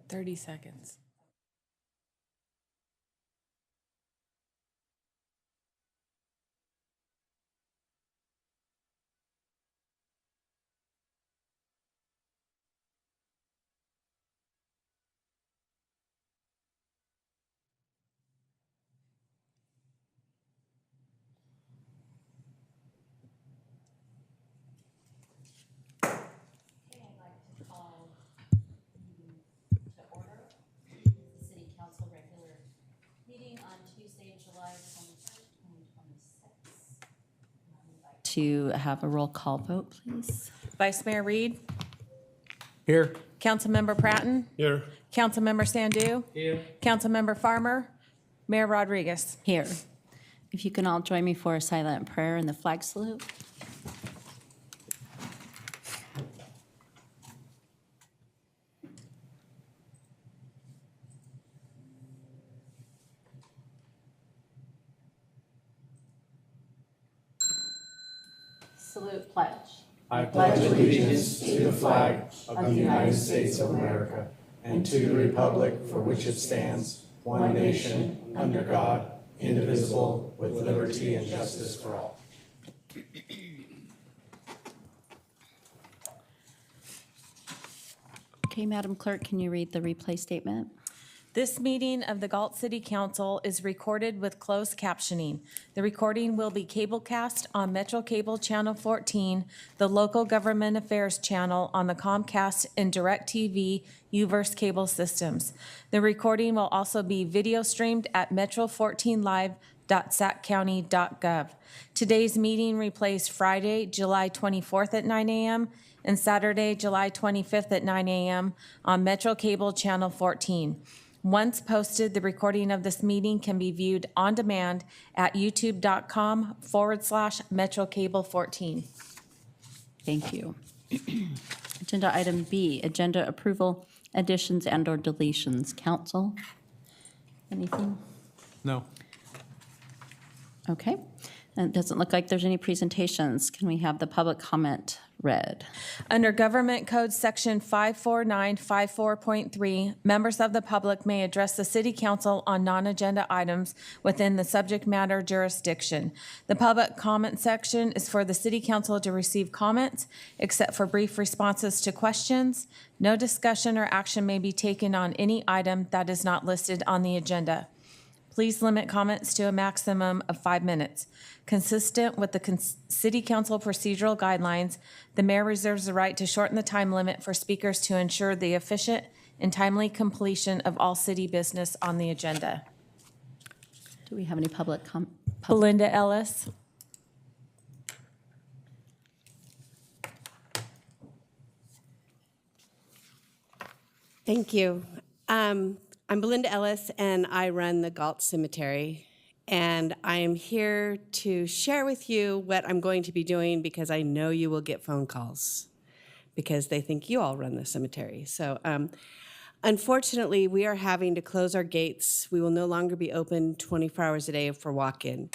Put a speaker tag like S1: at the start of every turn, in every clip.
S1: 30 seconds.
S2: To have a roll call vote, please.
S1: Vice Mayor Reed,
S3: Here.
S1: Councilmember Pratton,
S3: Here.
S1: Councilmember Sandu,
S3: Here.
S1: Councilmember Farmer, Mayor Rodriguez.
S2: Here. If you can all join me for a silent prayer and the flag salute. Salute pledge.
S3: I pledge allegiance to the flag of the United States of America and to the republic for which it stands, one nation, under God, indivisible, with liberty and justice for all.
S2: Okay, Madam Clerk, can you read the replay statement?
S1: This meeting of the Galt City Council is recorded with closed captioning. The recording will be cablecast on Metro Cable Channel 14, the local government affairs channel on the Comcast and DirecTV UVerse cable systems. The recording will also be video streamed at metro14live.saccounty.gov. Today's meeting replays Friday, July 24th at 9 a.m. and Saturday, July 25th at 9 a.m. on Metro Cable Channel 14. Once posted, the recording of this meeting can be viewed on demand at youtube.com/Metro Cable 14.
S2: Thank you. Agenda item B, agenda approval, additions and/or deletions. Council, anything?
S3: No.
S2: Okay. And it doesn't look like there's any presentations. Can we have the public comment read?
S1: Under Government Code Section 54954.3, members of the public may address the City Council on non-agenda items within the subject matter jurisdiction. The public comment section is for the City Council to receive comments, except for brief responses to questions. No discussion or action may be taken on any item that is not listed on the agenda. Please limit comments to a maximum of 5 minutes. Consistent with the City Council procedural guidelines, the mayor reserves the right to shorten the time limit for speakers to ensure the efficient and timely completion of all city business on the agenda.
S2: Do we have any public comment?
S1: Belinda Ellis.
S4: Thank you. I'm Belinda Ellis, and I run the Galt Cemetery. And I am here to share with you what I'm going to be doing because I know you will get phone calls because they think you all run the cemetery. So unfortunately, we are having to close our gates. We will no longer be open 24 hours a day for walk-in.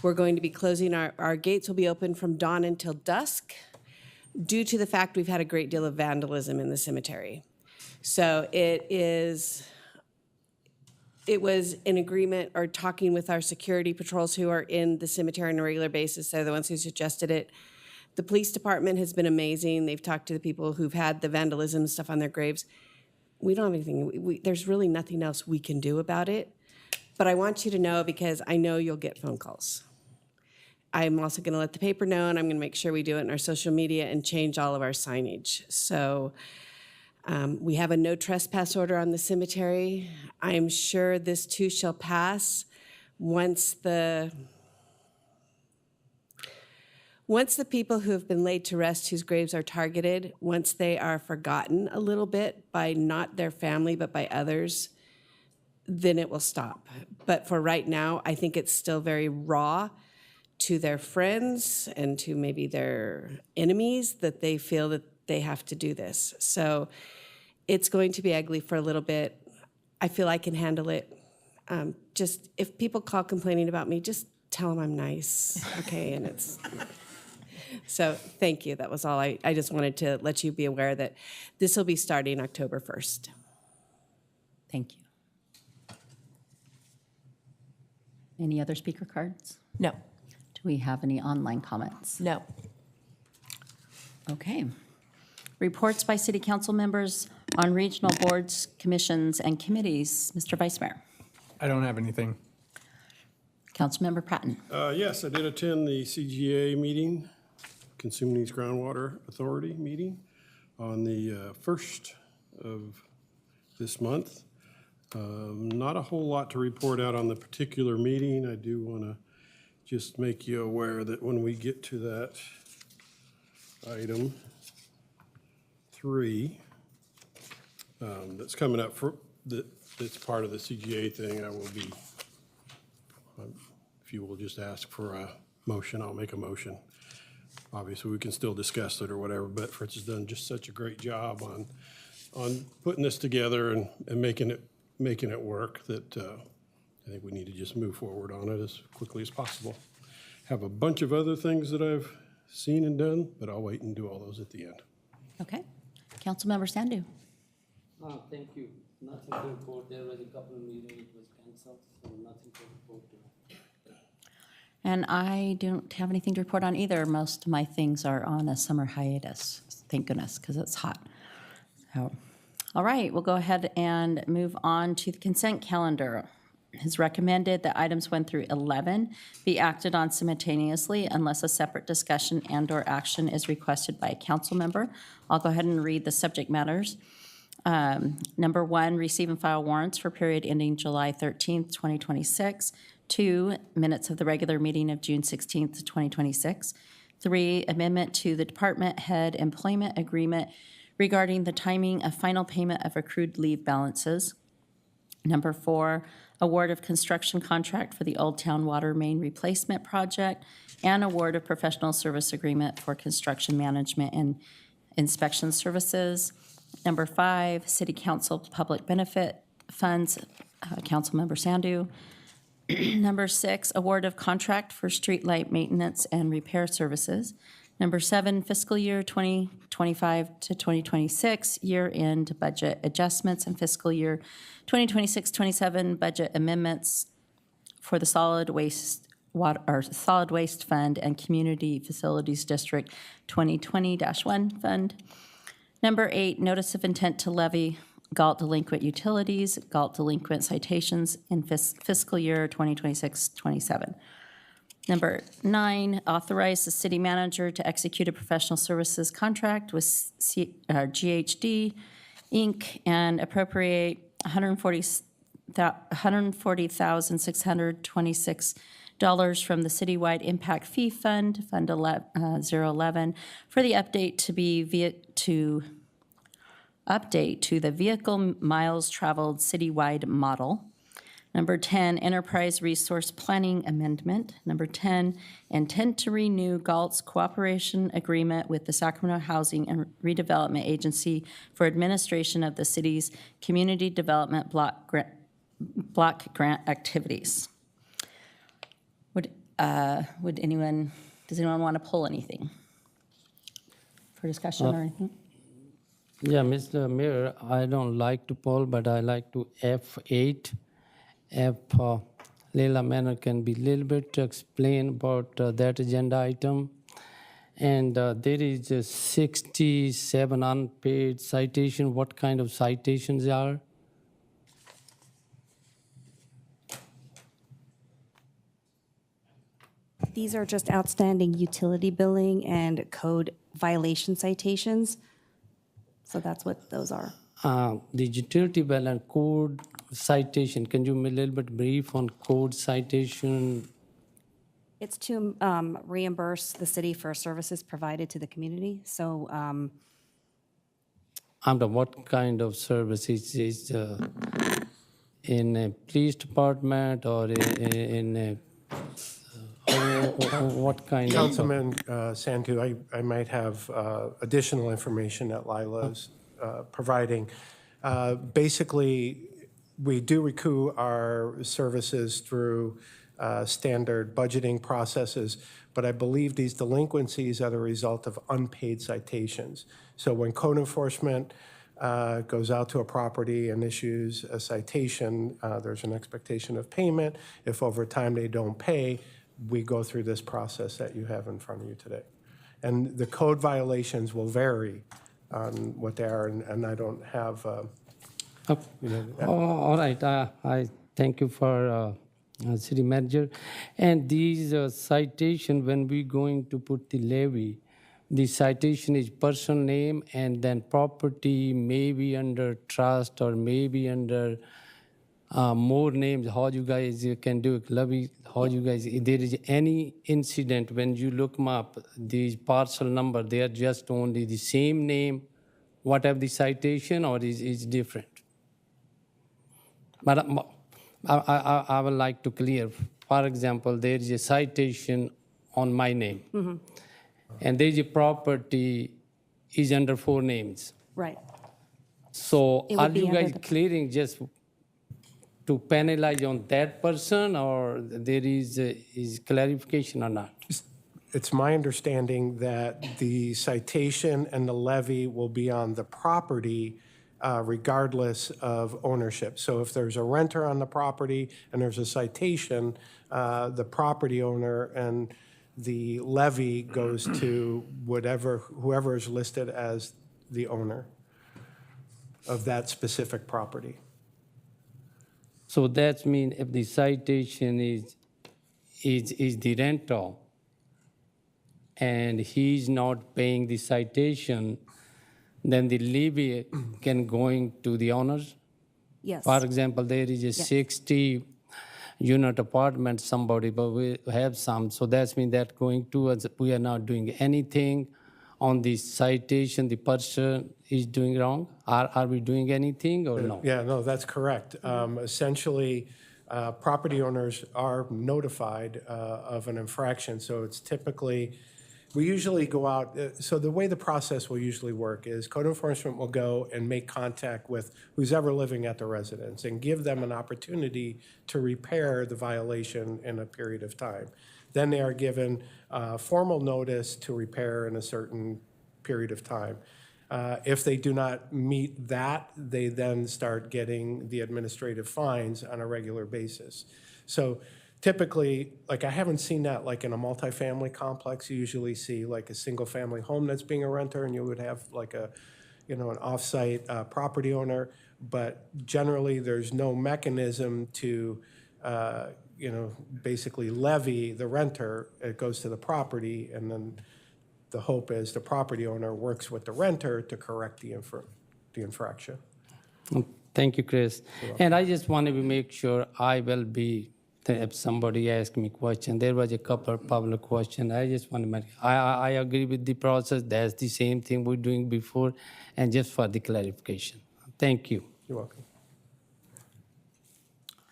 S4: We're going to be closing, our gates will be open from dawn until dusk due to the fact we've had a great deal of vandalism in the cemetery. So it was in agreement or talking with our security patrols who are in the cemetery on a regular basis. They're the ones who suggested it. The police department has been amazing. They've talked to the people who've had the vandalism stuff on their graves. We don't have anything, there's really nothing else we can do about it. But I want you to know because I know you'll get phone calls. I'm also gonna let the paper know, and I'm gonna make sure we do it in our social media and change all of our signage. So we have a no trespass order on the cemetery. I'm sure this too shall pass once the people who have been laid to rest, whose graves are targeted, once they are forgotten a little bit by not their family but by others, then it will stop. But for right now, I think it's still very raw to their friends and to maybe their enemies that they feel that they have to do this. So it's going to be ugly for a little bit. I feel I can handle it. Just if people call complaining about me, just tell them I'm nice, okay? And it's so thank you. That was all. I just wanted to let you be aware that this will be starting October 1st.
S2: Thank you. Any other speaker cards?
S1: No.
S2: Do we have any online comments?
S1: No.
S2: Okay. Reports by city council members on regional boards, commissions, and committees. Mr. Vice Mayor.
S3: I don't have anything.
S2: Councilmember Pratton.
S5: Yes, I did attend the CGA meeting, Consuming Needs Groundwater Authority meeting, on the 1st of this month. Not a whole lot to report out on the particular meeting. I do want to just make you aware that when we get to that item 3, that's coming up for, that's part of the CGA thing, I will be, if you will just ask for a motion, I'll make a motion. Obviously, we can still discuss it or whatever, but Fritz has done just such a great job on putting this together and making it work that I think we need to just move forward on it as quickly as possible. Have a bunch of other things that I've seen and done, but I'll wait and do all those at the end.
S2: Okay. Councilmember Sandu.
S6: Thank you. Nothing to report. There was a couple of meetings, it was canceled, so nothing to report to.
S2: And I don't have anything to report on either. Most of my things are on a summer hiatus, thank goodness, because it's hot. So, all right, we'll go ahead and move on to the consent calendar. It's recommended that items 1 through 11 be acted on simultaneously unless a separate discussion and/or action is requested by a council member. I'll go ahead and read the subject matters. Number 1, receive and file warrants for period ending July 13th, 2026. 2, minutes of the regular meeting of June 16th, 2026. 3, amendment to the department head employment agreement regarding the timing of final payment of accrued leave balances. Number 4, award of construction contract for the Old Town Water Main Replacement Project and award of professional service agreement for construction management and inspection services. Number 5, City Council Public Benefit Funds, Councilmember Sandu. Number 6, award of contract for streetlight maintenance and repair services. Number 7, fiscal year 2025 to 2026 year-end budget adjustments and fiscal year 2026-27 budget amendments for the solid waste fund and community facilities district 2020-1 fund. Number 8, notice of intent to levy Galt delinquent utilities, Galt delinquent citations in fiscal year 2026-27. Number 9, authorize the city manager to execute a professional services contract with GHD, Inc. and appropriate $140,626 from the citywide impact fee fund, Fund 011, for the update to the vehicle miles traveled citywide model. Number 10, enterprise resource planning amendment. Number 10, intent to renew Galt's cooperation agreement with the Sacramento Housing and Redevelopment Agency for administration of the city's community development block grant activities. Does anyone want to pull anything for discussion or anything?
S7: Yeah, Mr. Mayor, I don't like to poll, but I like to F8. If Leila Manor can be a little bit to explain about that agenda item. And there is 67 unpaid citation. What kind of citations are?
S8: These are just outstanding utility billing and code violation citations. So that's what those are.
S7: The utility bill and code citation, can you be a little bit brief on code citation?
S8: It's to reimburse the city for services provided to the community. So
S7: Under what kind of services? Is in a police department or in a, what kind of?
S9: Councilman Santu, I might have additional information that Lila's providing. Basically, we do recoup our services through standard budgeting processes, but I believe these delinquencies are the result of unpaid citations. So when code enforcement goes out to a property and issues a citation, there's an expectation of payment. If over time they don't pay, we go through this process that you have in front of you today. And the code violations will vary on what they are, and I don't have,
S7: All right, I thank you for city manager. And these citation, when we going to put the levy, the citation is person name and then property maybe under trust or maybe under more names. How you guys can do it, levy? How you guys? If there is any incident when you look them up, these parcel number, they are just only the same name, whatever the citation, or is different. But I would like to clear. For example, there is a citation on my name, and there is a property is under 4 names.
S8: Right.
S7: So
S8: It would
S7: are
S8: be
S7: you
S8: under
S7: guys
S8: the-
S7: clearing just to penalize on that person, or there is clarification or not?
S9: it's my understanding that the citation and the levy will be on the property regardless of ownership. So if there's a renter on the property and there's a citation, the property owner and the levy goes to whoever is listed as the owner of that specific property.
S7: So that means if the citation is the rental and he's not paying the citation, then the levy can going to the owners?
S8: Yes.
S7: For example, there is a 60-unit apartment, somebody, but we have some, so that means that going to us, we are not doing anything on the citation the person is doing wrong? Are we doing anything or no?
S9: Yeah, no, that's correct. Essentially, property owners are notified of an infraction, so it's typically, we usually go out, so the way the process will usually work is code enforcement will go and make contact with who's ever living at the residence and give them an opportunity to repair the violation in a period of time. Then they are given formal notice to repair in a certain period of time. If they do not meet that, they then start getting the administrative fines on a regular basis. So typically, like I haven't seen that like in a multifamily complex. You usually see like a single family home that's being a renter and you would have like a, an off-site property owner. But generally, there's no mechanism to, basically levy the renter. It goes to the property, and then the hope is the property owner works with the renter to correct the infraction.
S7: Thank you, Chris. And I just wanted to make sure I will be, if somebody asked me question, there was a couple of public questions. I just want to make, I agree with the process. That's the same thing we're doing before, and just for the clarification. Thank you.
S9: You're welcome.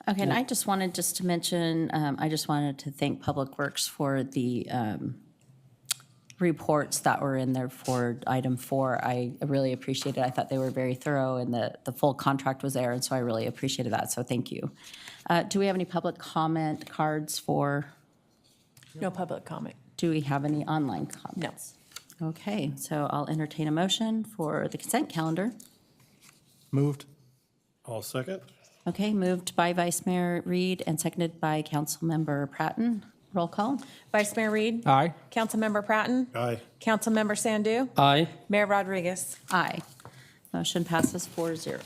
S2: Okay, and I just wanted to mention, I just wanted to thank Public Works for the reports that were in there for item 4. I really appreciate it. I thought they were very thorough, and the full contract was there, and so I really appreciated that, so thank you. Do we have any public comment cards for,
S1: No public comment.
S2: do we have any online comments? No. Okay, so I'll entertain a motion for the consent calendar.
S3: Moved.
S5: All second?
S2: Okay, moved by Vice Mayor Reed and seconded by Councilmember Pratton. Roll call.
S1: Vice Mayor Reed?
S3: Aye.
S1: Councilmember Pratton?
S5: Aye.
S1: Councilmember Sandu?
S7: Aye.
S1: Mayor Rodriguez?
S2: Aye. Motion passes 4-0.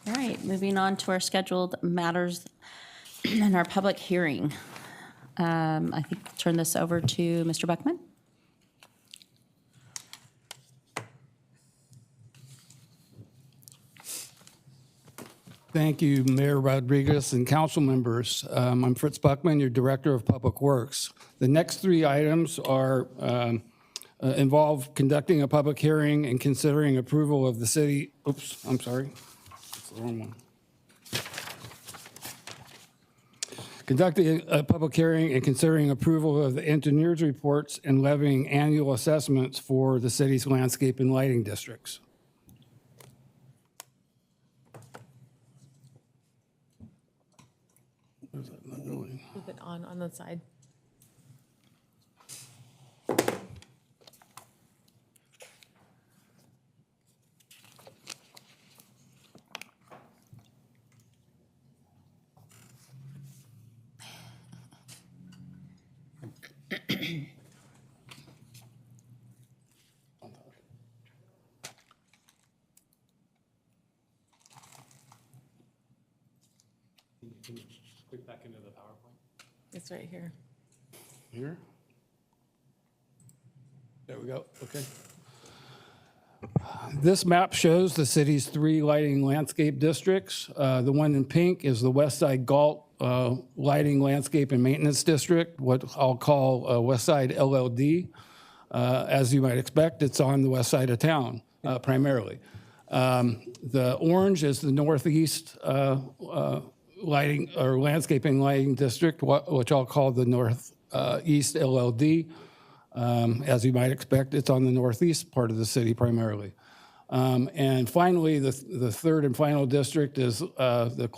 S2: All right, moving on to our scheduled matters and our public hearing. I think I'll turn this over to Mr. Buckman.
S10: Thank you, Mayor Rodriguez and council members. I'm Fritz Buckman, your Director of Public Works. The next 3 items are involve conducting a public hearing and considering approval of the city, oops, I'm sorry, that's the wrong one. Conducting a public hearing and considering approval of the engineer's reports and levying annual assessments for the city's landscape and lighting districts.
S1: Keep it on the side.
S5: Click back into the PowerPoint.
S1: It's right here.
S10: Here. There we go, okay. This map shows the city's 3 lighting landscape districts. The one in pink is the West Side Galt Lighting Landscape and Maintenance District, what I'll call West Side LLD. As you might expect, it's on the west side of town, primarily. The orange is the Northeast lighting or landscaping lighting district, which I'll call the Northeast LLD. As you might expect, it's on the northeast part of the city primarily. And finally, the third and final district is the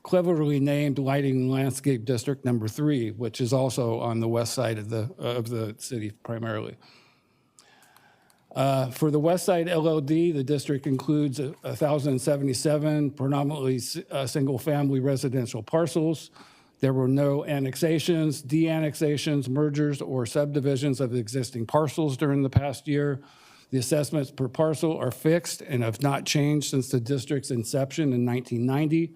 S10: cleverly named Lighting and Landscape District number 3, which is also on the west side of the city primarily. For the West Side LLD, the district includes 1,077 predominantly single-family residential parcels. There were no annexations, de-annexations, mergers, or subdivisions of existing parcels during the past year. The assessments per parcel are fixed and have not changed since the district's inception in 1990.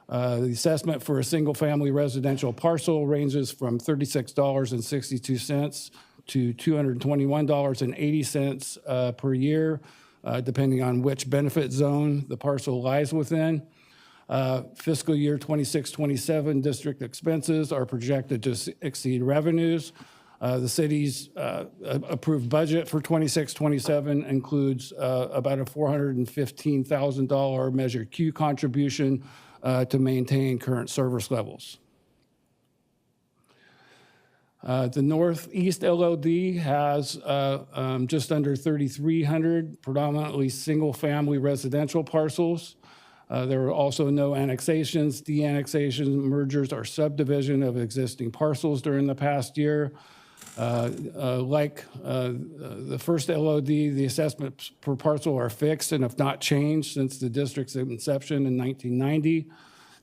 S10: The assessment for a single-family residential parcel ranges from $36.62 to $221.80 per year, depending on which benefit zone the parcel lies within. Fiscal year 26-27 district expenses are projected to exceed revenues. The city's approved budget for 26-27 includes about a $415,000 Measure Q contribution to maintain current service levels. The Northeast LLD has just under 3,300 predominantly single-family residential parcels. There were also no annexations, de-annexations, mergers, or subdivision of existing parcels during the past year. Like the first LOD, the assessments per parcel are fixed and have not changed since the district's inception in 1990.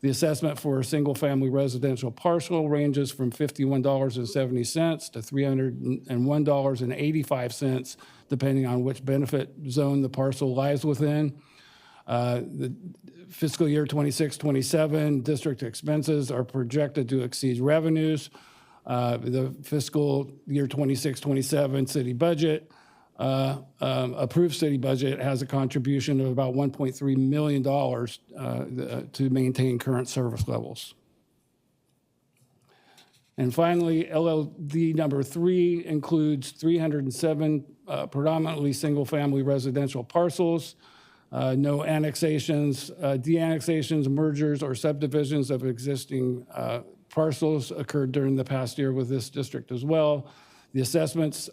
S10: The assessment for a single-family residential parcel ranges from $51.70 to $301.85, depending on which benefit zone the parcel lies within. The fiscal year 26-27 district expenses are projected to exceed revenues. The fiscal year 26-27 city budget, approved city budget, has a contribution of about $1.3 million to maintain current service levels. And finally, LLD number 3 includes 307 predominantly single-family residential parcels. No annexations, de-annexations, mergers, or subdivisions of existing parcels occurred during the past year with this district as well. The assessments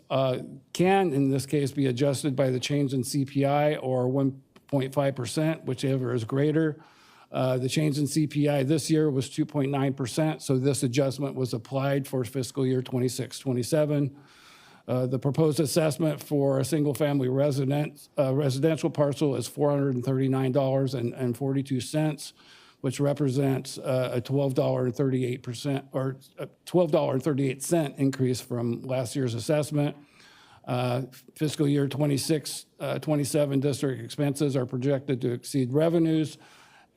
S10: can, in this case, be adjusted by the change in CPI or 1.5%, whichever is greater. The change in CPI this year was 2.9%, so this adjustment was applied for fiscal year 26-27. The proposed assessment for a single-family residential parcel is $439.42, which represents a $12.38 increase from last year's assessment. Fiscal year 26-27 district expenses are projected to exceed revenues,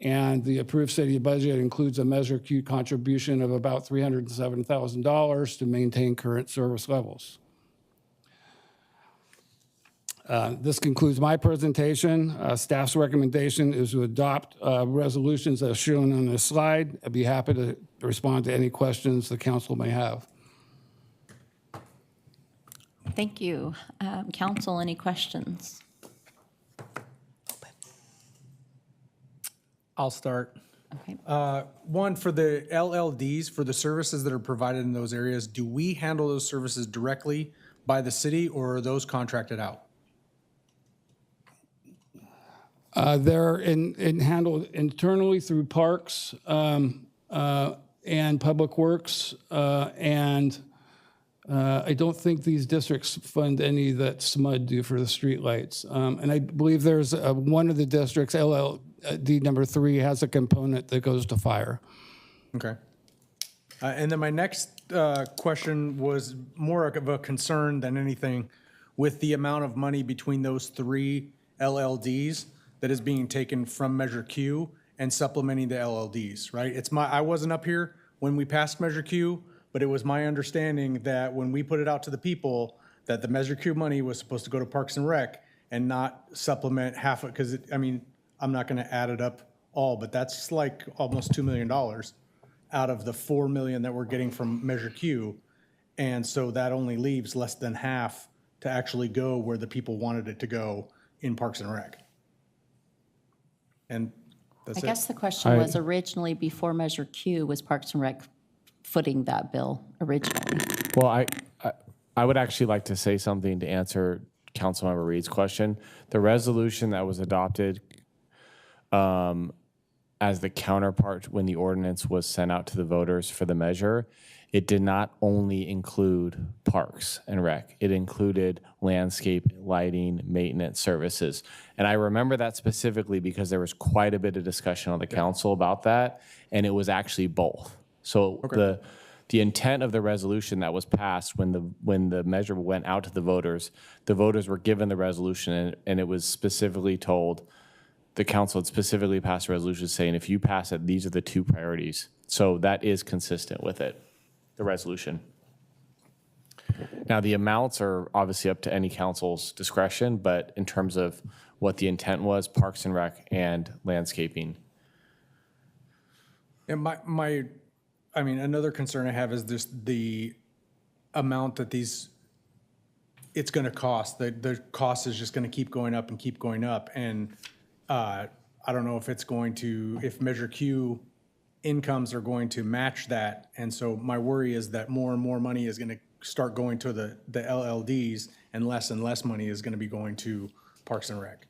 S10: and the approved city budget includes a Measure Q contribution of about $307,000 to maintain current service levels. This concludes my presentation. Staff's recommendation is to adopt resolutions as shown on this slide. I'd be happy to respond to any questions the council may have.
S2: Thank you. Council, any questions?
S3: I'll start.
S2: Okay.
S3: One, for the LLDs, for the services that are provided in those areas, do we handle those services directly by the city, or are those contracted out?
S10: They're handled internally through parks and public works, and I don't think these districts fund any that SMUD do for the streetlights. And I believe there's one of the districts, LLD number 3, has a component that goes to fire.
S3: Okay. And then my next
S11: question was more of a concern than anything with the amount of money between those three LLDs that is being taken from Measure Q and supplementing the LLDs, right? I wasn't up here when we passed Measure Q, but it was my understanding that when we put it out to the people, that the Measure Q money was supposed to go to Parks and Rec and not supplement half of, because I'm not gonna add it up all, but that's like almost $2 million out of the 4 million that we're getting from Measure Q. And so that only leaves less than half to actually go where the people wanted it to go in Parks and Rec. And that's
S2: I
S11: it.
S2: guess the question was originally before Measure Q, was Parks and Rec footing that bill originally?
S12: Well, I would actually like to say something to answer Councilmember Reed's question. The resolution that was adopted as the counterpart when the ordinance was sent out to the voters for the measure, it did not only include Parks and Rec. It included landscape, lighting, maintenance services. And I remember that specifically because there was quite a bit of discussion on the council about that, and it was actually both. So the intent of the resolution that was passed when the measure went out to the voters were given the resolution, and it was specifically told, the council had specifically passed a resolution saying, if you pass it, these are the two priorities. So that is consistent with it, the resolution. Now, the amounts are obviously up to any council's discretion, but in terms of what the intent was, Parks and Rec and landscaping.
S11: And another concern I have is just the amount that it's gonna cost. The cost is just gonna keep going up and keep going up. And I don't know if Measure Q incomes are going to match that. And so my worry is that more and more money is gonna start going to the LLDs and less money is gonna be going to Parks and Rec.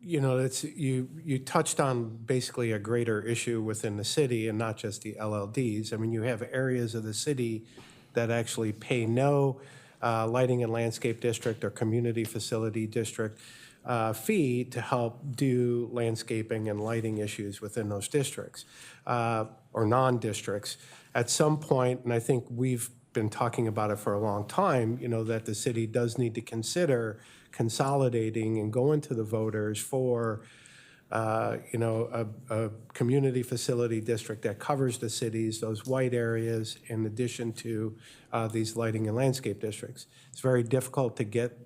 S9: You know, you touched on basically a greater issue within the city and not just the LLDs. I mean, you have areas of the city that actually pay no lighting and landscape district or community facility district fee to help do landscaping and lighting issues within those districts or non-districts. At some point, and I think we've been talking about it for a long time, you know, that the city does need to consider consolidating and going to the voters for, a community facility district that covers the cities, those white areas, in addition to these lighting and landscape districts. It's very difficult to get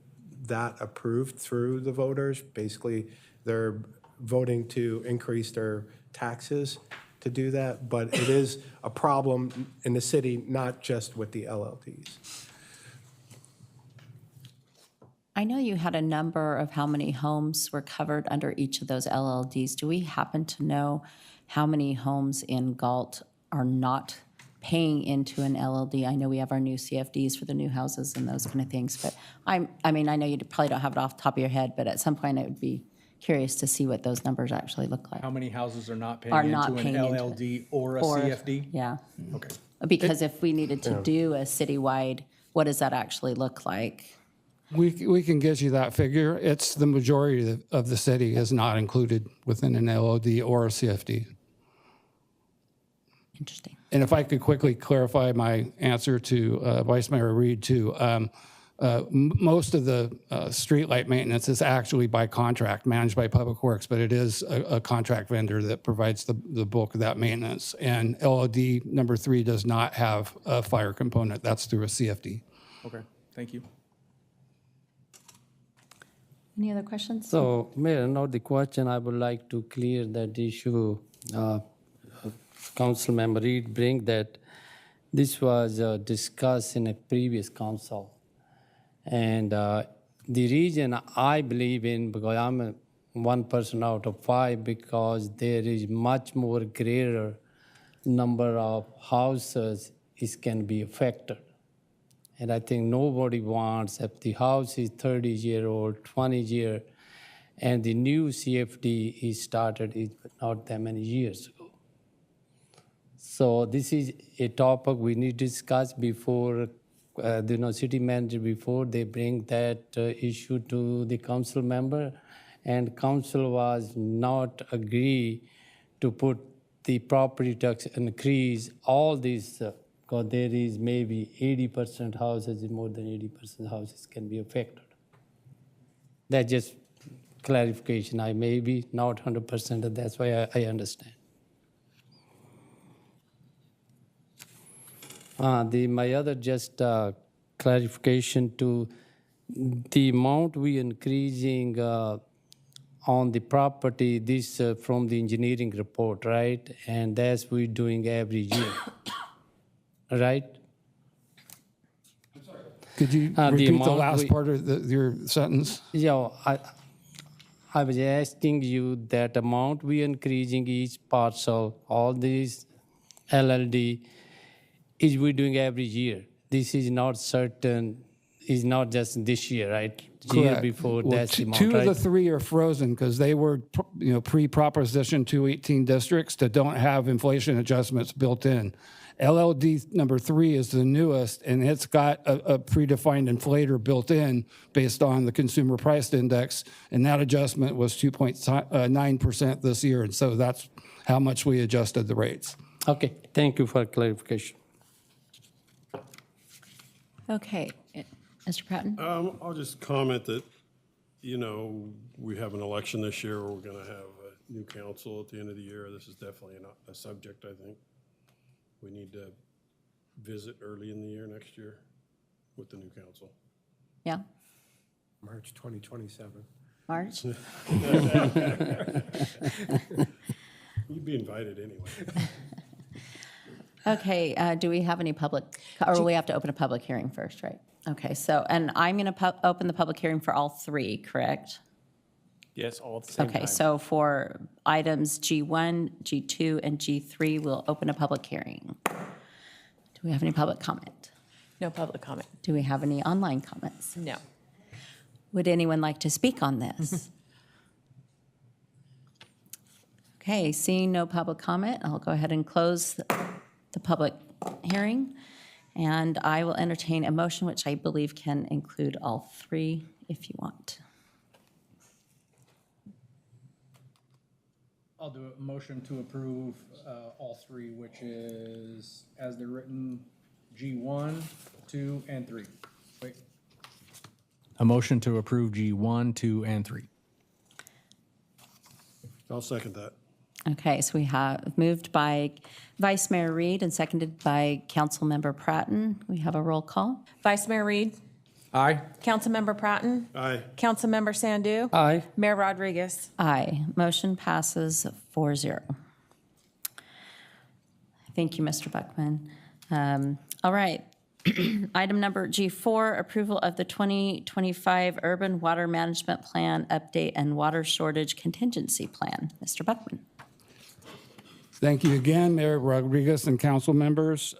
S9: that approved through the voters. Basically, they're voting to increase their taxes to do that, but it is a problem in the city, not just with the LLDs.
S2: I know you had a number of how many homes were covered under each of those LLDs. Do we happen to know how many homes in Galt are not paying into an LLD? I know we have our new CFDs for the new houses and those kind of things, but I know you probably don't have it off the top of your head, but at some point I would be curious to see what those numbers actually look like.
S11: How many houses are not paying into an LLD or a CFD?
S2: Yeah.
S11: Okay.
S2: Because if we needed to do a citywide, what does that actually look like?
S10: We can get you that figure. It's the majority of the city is not included within an LOD or a CFD.
S2: Interesting.
S10: And if I could quickly clarify my answer to Vice Mayor Reed too, most of the streetlight maintenance is actually by contract, managed by Public Works, but it is a contract vendor that provides the bulk of that maintenance. And LOD number 3 does not have a fire component. That's through a CFD.
S11: Okay, thank you.
S2: Any other questions?
S7: So, Mayor, now the question, I would like to clear that issue. Councilmember Reed bring that this was discussed in a previous council. And the reason I believe in, because I'm one person out of 5, because there is much more greater number of houses is can be affected. And I think nobody wants, if the house is 30-year-old, 20-year, and the new CFD is started is not that many years ago. So this is a topic we need to discuss before the city manager, before they bring that issue to the council member. And council was not agree to put the property tax increase, all these because there is maybe 80% houses, more than 80% houses can be affected. That's just clarification. I may be not 100%, that's why I understand. My other just clarification to the amount we increasing on the property, this from the engineering report, right? And that's we doing every year, right?
S10: Could you
S7: The
S10: repeat the
S7: amount
S10: last
S7: we-
S10: part of your sentence?
S7: Yeah, I was asking you that amount we increasing each parcel, all these LLD, is we doing every year. This is not certain, is not just this year, right? Year
S10: Correct.
S7: before,
S10: Well,
S7: that's the amount,
S10: two
S7: right?
S10: of the three are frozen because they were, pre-Proposition 218 districts that don't have inflation adjustments built in. LLD number 3 is the newest, and it's got a predefined inflator built in based on the consumer price index, and that adjustment was 2.9% this year, and so that's how much we adjusted the rates.
S7: Okay, thank you for clarification.
S2: Okay, Mr. Pratton?
S5: I'll just comment that, we have an election this year, we're going to have a new council at the end of the year. This is definitely a subject, I think, we need to visit early in the year next year with the new council.
S2: Yeah,
S9: March 2027.
S2: March?
S5: You'd be invited anyway.
S2: Okay, do we have any public, or we have to open a public hearing first, right? Okay, so, and I'm going to open the public hearing for all three, correct?
S12: Yes, all at the same time.
S2: Okay, so for items G1, G2, and G3, we'll open a public hearing. Do we have any public comment?
S1: No public comment.
S2: Do we have any online comments?
S1: No.
S2: Would anyone like to speak on this? Okay, seeing no public comment, I'll go ahead and close the public hearing, and I will entertain a motion which I believe can include all three if you want.
S11: I'll do a motion to approve all three, which is, as they're written, G1, 2, and 3. Wait. A motion to approve G1, 2, and 3.
S5: I'll second that.
S2: Okay, so we have moved by Vice Mayor Reed and seconded by Councilmember Pratton. We have a roll call.
S1: Vice Mayor Reed?
S11: Aye.
S1: Councilmember Pratton?
S5: Aye.
S1: Councilmember Sandu?
S7: Aye.
S1: Mayor Rodriguez?
S2: Aye. Motion passes 4-0. Thank you, Mr. Buckman. All right. Item number G4, approval of the 2025 Urban Water Management Plan Update and Water Shortage Contingency Plan. Mr. Buckman.
S10: Thank you again, Mayor Rodriguez and council members.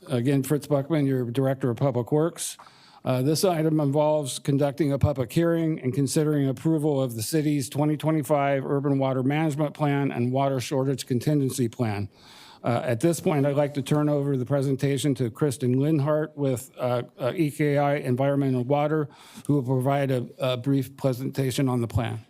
S10: Again, Fritz Buckman, your Director of Public Works. This item involves conducting a public hearing and considering approval of the city's 2025 Urban Water Management Plan and Water Shortage Contingency Plan. At this point, I'd like to turn over the presentation to Kristen Linhart with EKI Environment and Water, who will provide a brief presentation on the plan.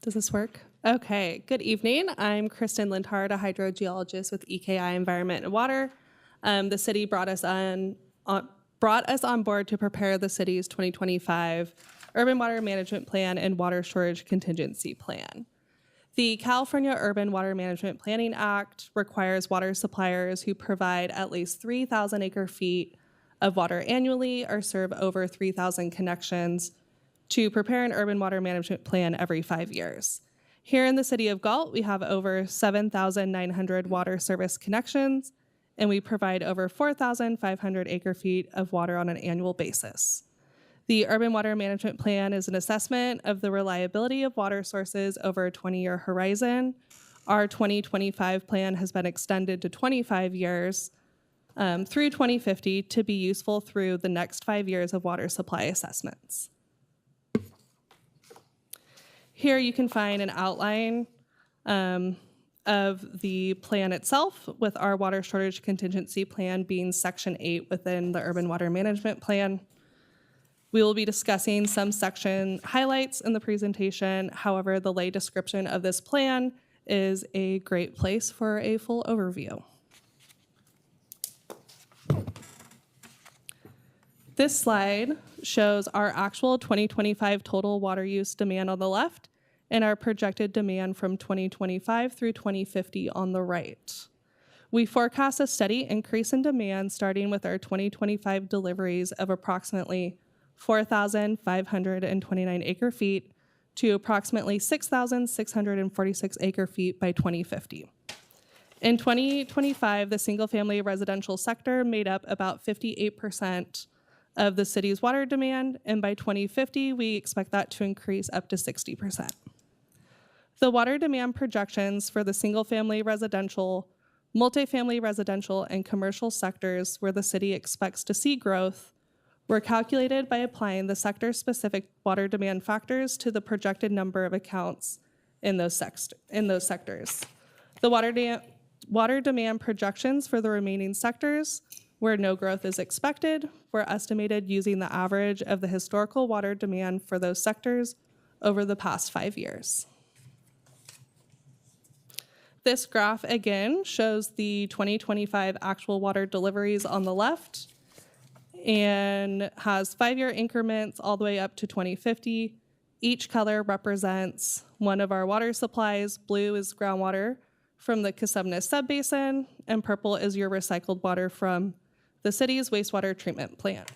S13: Does this work? Okay, good evening. I'm Kristen Lindhard, a hydrogeologist with EKI Environment and Water. The city brought us on board to prepare the city's 2025 Urban Water Management Plan and Water Shortage Contingency Plan. The California Urban Water Management Planning Act requires water suppliers who provide at least 3,000 acre-feet of water annually or serve over 3,000 connections to prepare an urban water management plan every 5 years. Here in the city of Galt, we have over 7,900 water service connections, and we provide over 4,500 acre-feet of water on an annual basis. The Urban Water Management Plan is an assessment of the reliability of water sources over a 20-year horizon. Our 2025 plan has been extended to 25 years through 2050 to be useful through the next 5 years of water supply assessments. Here you can find an outline of of the plan itself, with our water shortage contingency plan being Section 8 within the Urban Water Management Plan. We will be discussing some section highlights in the presentation. However, the lay description of this plan is a great place for a full overview. This slide shows our actual 2025 total water use demand on the left and our projected demand from 2025 through 2050 on the right. We forecast a steady increase in demand starting with our 2025 deliveries of approximately 4,529 acre feet to approximately 6,646 acre feet by 2050. In 2025, the single-family residential sector made up about 58% of the city's water demand, and by 2050, we expect that to increase up to 60%. The water demand projections for the single-family residential, multifamily residential, and commercial sectors where the city expects to see growth were calculated by applying the sector-specific water demand factors to the projected number of accounts in those sectors. The water demand projections for the remaining sectors where no growth is expected were estimated using the average of the historical water demand for those sectors over the past 5 years. This graph again shows the 2025 actual water deliveries on the left and has 5-year increments all the way up to 2050. Each color represents one of our water supplies. Blue is groundwater from the Casumnas subbasin, and purple is your recycled water from the city's wastewater treatment plant.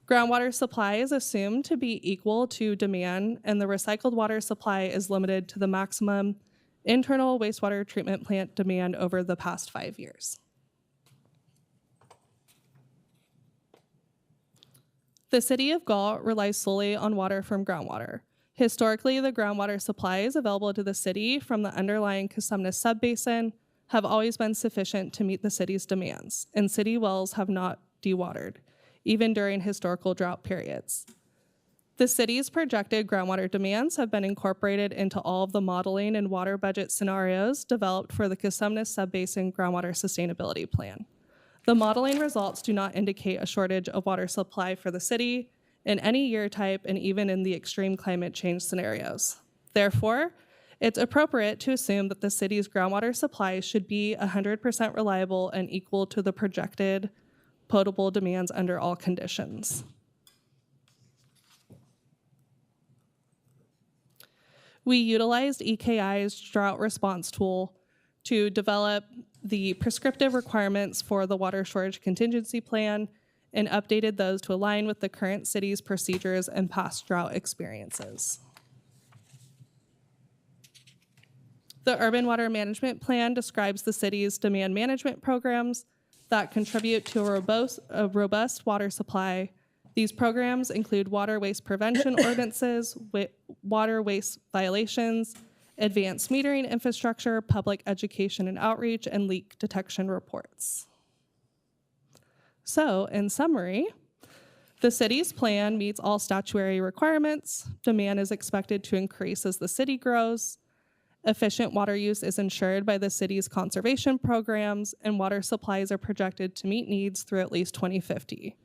S13: Groundwater supply is assumed to be equal to demand, and the recycled water supply is limited to the maximum internal wastewater treatment plant demand over the past 5 years. The city of Galt relies solely on water from groundwater. Historically, the groundwater supplies available to the city from the underlying Casumnas subbasin have always been sufficient to meet the city's demands, and city wells have not dewatered, even during historical drought periods. The city's projected groundwater demands have been incorporated into all of the modeling and water budget scenarios developed for the Casumnas subbasin groundwater sustainability plan. The modeling results do not indicate a shortage of water supply for the city in any year type and even in the extreme climate change scenarios. Therefore, it's appropriate to assume that the city's groundwater supply should be 100% reliable and equal to the projected potable demands under all conditions. We utilized EKI's drought response tool to develop the prescriptive requirements for the water shortage contingency plan and updated those to align with the current city's procedures and past drought experiences. The Urban Water Management Plan describes the city's demand management programs that contribute to a robust water supply. These programs include water waste prevention ordinances, water waste violations, advanced metering infrastructure, public education and outreach, and leak detection reports. So, in summary, the city's plan meets all statutory requirements. Demand is expected to increase as the city grows. Efficient water use is ensured by the city's conservation programs, and water supplies are projected to meet needs through at least 2050.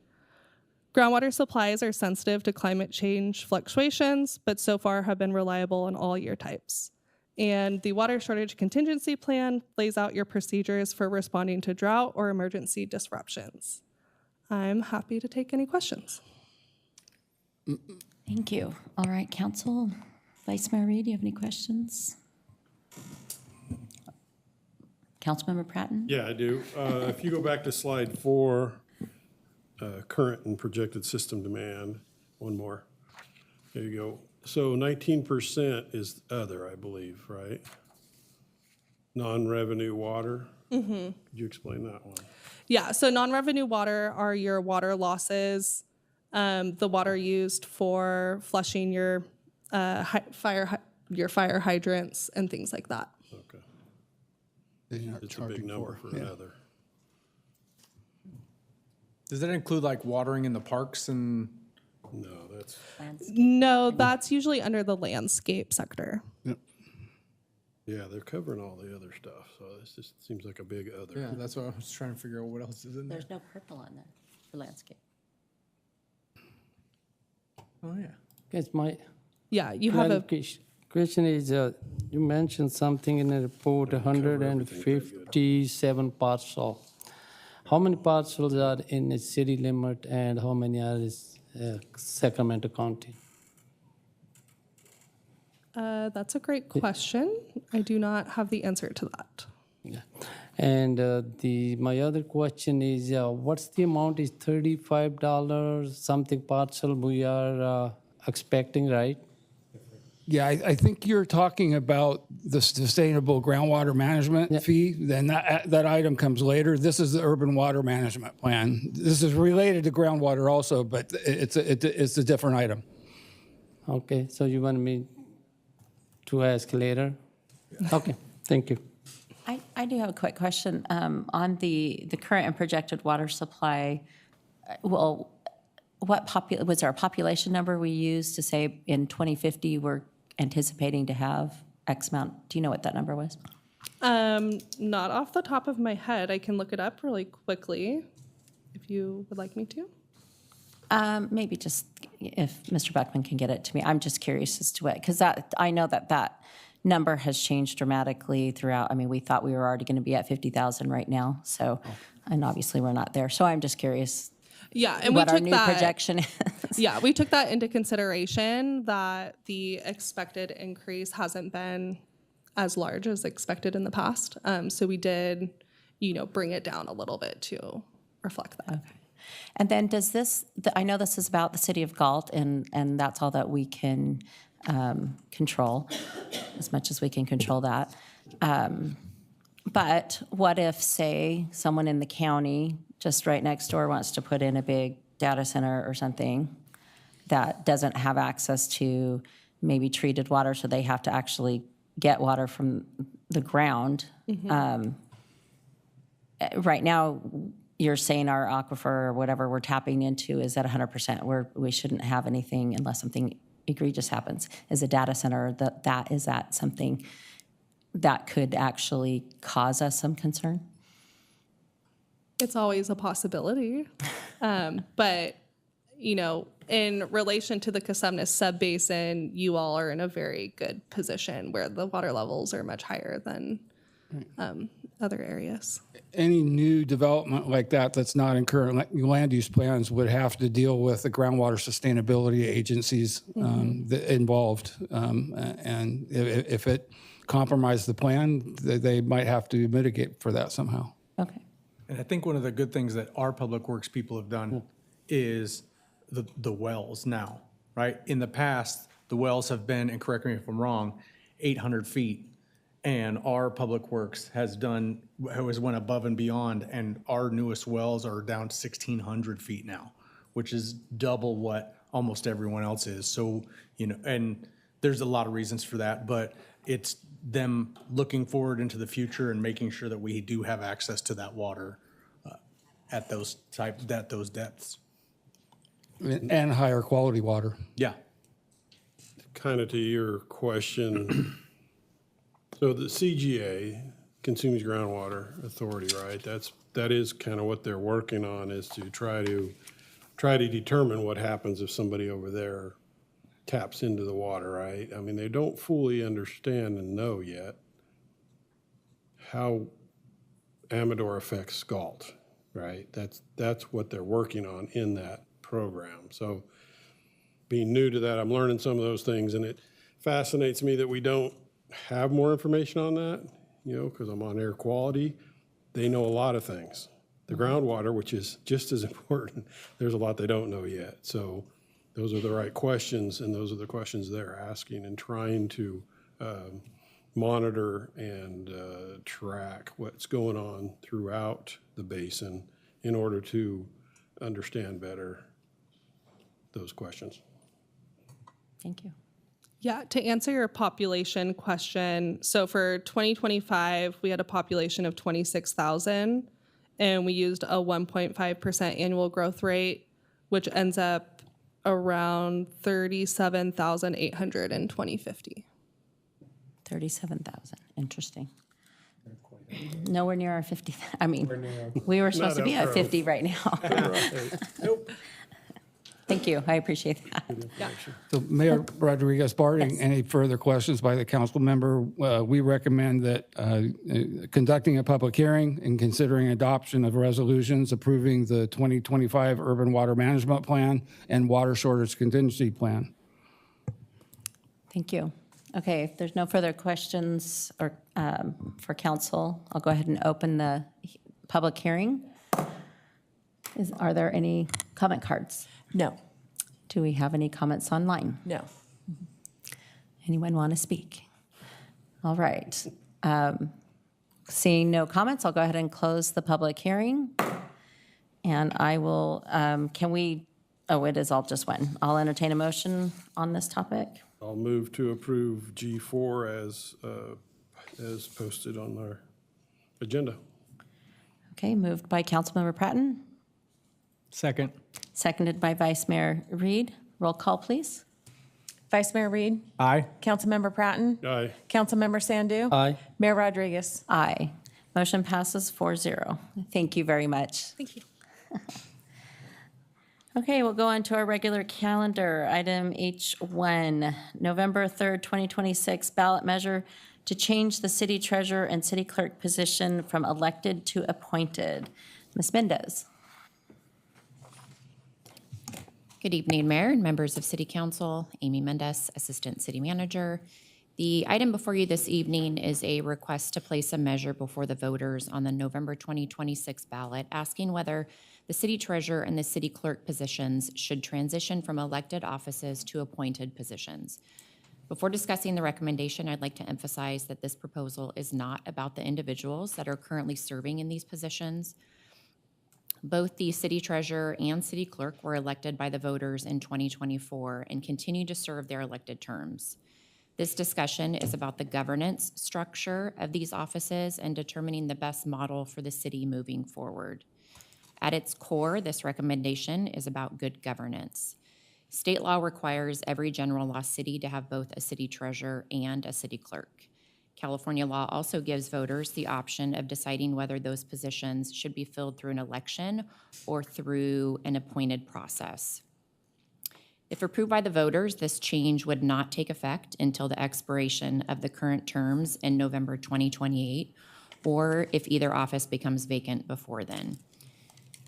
S13: Groundwater supplies are sensitive to climate change fluctuations, but so far have been reliable in all year types. And the water shortage contingency plan lays out your procedures for responding to drought or emergency disruptions. I'm happy to take any questions.
S2: Thank you. All right, Council. Vice Mayor Reed, do you have any questions? Councilmember Pratton?
S5: Yeah, I do. If you go back to slide 4, current and projected system demand, one more. There you go. So 19% is other, I believe, right? Non-revenue water? Mm-hmm. Could you explain that one?
S13: Yeah, so non-revenue water are your water losses, the water used for flushing your fire hydrants and things like that.
S5: Okay.
S10: They're
S5: It's a big number for another.
S11: Does that include like watering in the parks and?
S5: No, that's,
S13: No, that's usually under the landscape sector.
S10: Yep.
S5: Yeah, they're covering all the other stuff, so this just seems like a big other.
S11: Yeah, that's what I was trying to figure out what else is in there.
S2: There's no purple on there for landscape.
S11: Oh, yeah.
S7: Guys, my
S13: Yeah, you have a,
S7: question is, you mentioned something in the report, 157 parcels. How many parcels are in the city limit and how many are in Sacramento County?
S13: that's a great question. I do not have the answer to that.
S7: Yeah. And my other question is, what's the amount? Is $35 something parcel we are expecting, right?
S10: Yeah, I think you're talking about the sustainable groundwater management fee, then that item comes later. This is the urban water management plan. This is related to groundwater also, but it's a different item.
S7: Okay, so you want me to ask later? Okay, thank you.
S2: I do have a quick question. On the current and projected water supply, well, was there a population number we used to say in 2050 we're anticipating to have X amount? Do you know what that number was?
S13: Not off the top of my head. I can look it up really quickly if you would like me to.
S2: Maybe just if Mr. Beckman can get it to me. I'm just curious as to what, because I know that number has changed dramatically throughout. I mean, we thought we were already going to be at 50,000 right now. So, and obviously we're not there. So I'm just curious.
S13: Yeah, and
S2: what
S13: we
S2: our
S13: took
S2: new
S13: that,
S2: projection is.
S13: Yeah, we took that into consideration that the expected increase hasn't been as large as expected in the past. So we did, bring it down a little bit to reflect that.
S2: Okay. And then does this, I know this is about the city of Galt, and that's all that we can control, as much as we can control that. But what if, say, someone in the county just right next door wants to put in a big data center or something that doesn't have access to maybe treated water, so they have to actually get water from the ground? Right now, you're saying our aquifer or whatever we're tapping into is at 100%. We shouldn't have anything unless something egregious happens. Is a data center, is that something that could actually cause us some concern?
S13: It's always a possibility. But, in relation to the Cosumnes subbasin, you all are in a very good position where the water levels are much higher than other areas.
S10: Any new development like that's not in current land use plans would have to deal with the groundwater sustainability agencies involved. And if it compromised the plan, they might have to mitigate for that somehow.
S2: Okay.
S11: And I think one of the good things that our public works people have done is the wells now, right? In the past, the wells have been, and correct me if I'm wrong, 800 feet. And our public works has went above and beyond, and our newest wells are down to 1,600 feet now, which is double what almost everyone else is. So, and there's a lot of reasons for that, but it's them looking forward into the future and making sure that we do have access to that water at those depths.
S10: And higher quality water.
S11: Yeah.
S5: Kind of to your question, so the CGA, Consumers Groundwater Authority, right? That is kind of what they're working on, is to try to determine what happens if somebody over there taps into the water, right? I mean, they don't fully understand and know yet how Amador affects Galt, right? That's what they're working on in that program. So being new to that, I'm learning some of those things, and it fascinates me that we don't have more information on that, because I'm on air quality. They know a lot of things. The groundwater, which is just as important, there's a lot they don't know yet. So those are the right questions, and those are the questions they're asking and trying to monitor and track what's going on throughout the basin in order to understand better those questions.
S2: Thank you.
S13: Yeah, to answer your population question, so for 2025, we had a population of 26,000, and we used a 1.5% annual growth rate, which ends up around 37,800 in 2050.
S2: 37,000, interesting. Nowhere near our 50, I mean, we were supposed to be at 50 right now.
S5: Nope.
S2: Thank you, I appreciate that.
S10: So Mayor Rodriguez, barring any further questions by the council member, we recommend that conducting a public hearing and considering adoption of resolutions approving the 2025 Urban Water Management Plan and Water Shortage Contingency Plan.
S2: Thank you. Okay, if there's no further questions or for council, I'll go ahead and open the public hearing. Are there any comment cards?
S1: No.
S2: Do we have any comments online?
S1: No.
S2: Anyone want to speak? All right. Seeing no comments, I'll go ahead and close the public hearing. And I will, it is all just one. I'll entertain a motion on this topic.
S5: I'll move to approve G4 as posted on our agenda.
S2: Okay, moved by Councilmember Pratton,
S11: Second.
S2: seconded by Vice Mayor Reed. Roll call, please.
S1: Vice Mayor Reed?
S11: Aye.
S1: Councilmember Pratton?
S5: Aye.
S1: Councilmember Sandu?
S7: Aye.
S1: Mayor Rodriguez?
S2: Aye. Motion passes 4-0. Thank you very much.
S13: Thank you.
S2: Okay, we'll go on to our regular calendar. Item H1, November 3rd, 2026, ballot measure to change the city treasurer and city clerk position from elected to appointed. Ms. Mendez.
S14: Good evening, Mayor and members of City Council. Amy Mendez, Assistant City Manager. The item before you this evening is a request to place a measure before the voters on the November 2026 ballot, asking whether the city treasurer and the city clerk positions should transition from elected offices to appointed positions. Before discussing the recommendation, I'd like to emphasize that this proposal is not about the individuals that are currently serving in these positions. Both the city treasurer and city clerk were elected by the voters in 2024 and continue to serve their elected terms. This discussion is about the governance structure of these offices and determining the best model for the city moving forward. At its core, this recommendation is about good governance. State law requires every general law city to have both a city treasurer and a city clerk. California law also gives voters the option of deciding whether those positions should be filled through an election or through an appointed process. If approved by the voters, this change would not take effect until the expiration of the current terms in November 2028, or if either office becomes vacant before then.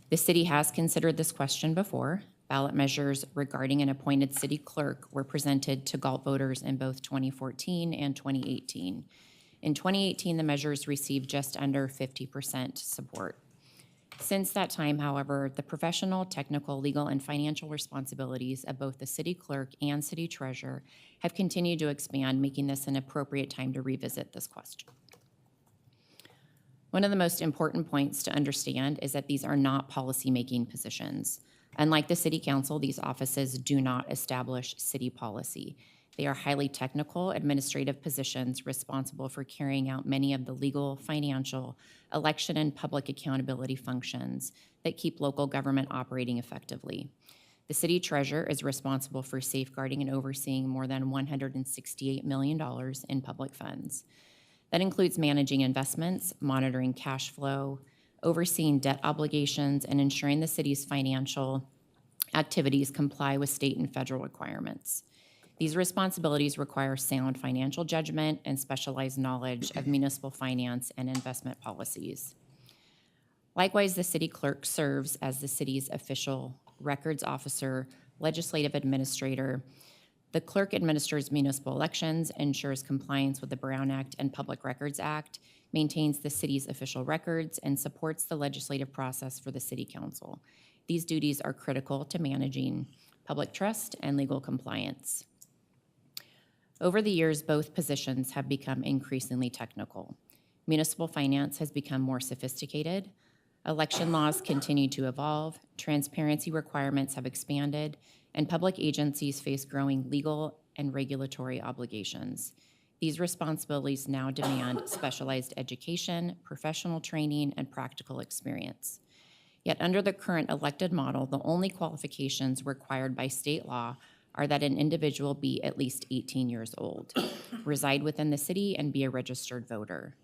S14: The city has considered this question before. Ballot measures regarding an appointed city clerk were presented to Galt voters in both 2014 and 2018. In 2018, the measures received just under 50% support. Since that time, however, the professional, technical, legal, and financial responsibilities of both the city clerk and city treasurer have continued to expand, making this an appropriate time to revisit this question. One of the most important points to understand is that these are not policy-making positions. Unlike the City Council, these offices do not establish city policy. They are highly technical administrative positions responsible for carrying out many of the legal, financial, election, and public accountability functions that keep local government operating effectively. The city treasurer is responsible for safeguarding and overseeing more than $168 million in public funds. That includes managing investments, monitoring cash flow, overseeing debt obligations, and ensuring the city's financial activities comply with state and federal requirements. These responsibilities require sound financial judgment and specialized knowledge of municipal finance and investment policies. Likewise, the city clerk serves as the city's official records officer, legislative administrator. The clerk administers municipal elections, ensures compliance with the Brown Act and Public Records Act, maintains the city's official records, and supports the legislative process for the city council. These duties are critical to managing public trust and legal compliance. Over the years, both positions have become increasingly technical. Municipal finance has become more sophisticated. Election laws continue to evolve. Transparency requirements have expanded, and public agencies face growing legal and regulatory obligations. These responsibilities now demand specialized education, professional training, and practical experience. Yet under the current elected model, the only qualifications required by state law are that an individual be at least 18 years old, reside within the city, and be a registered voter.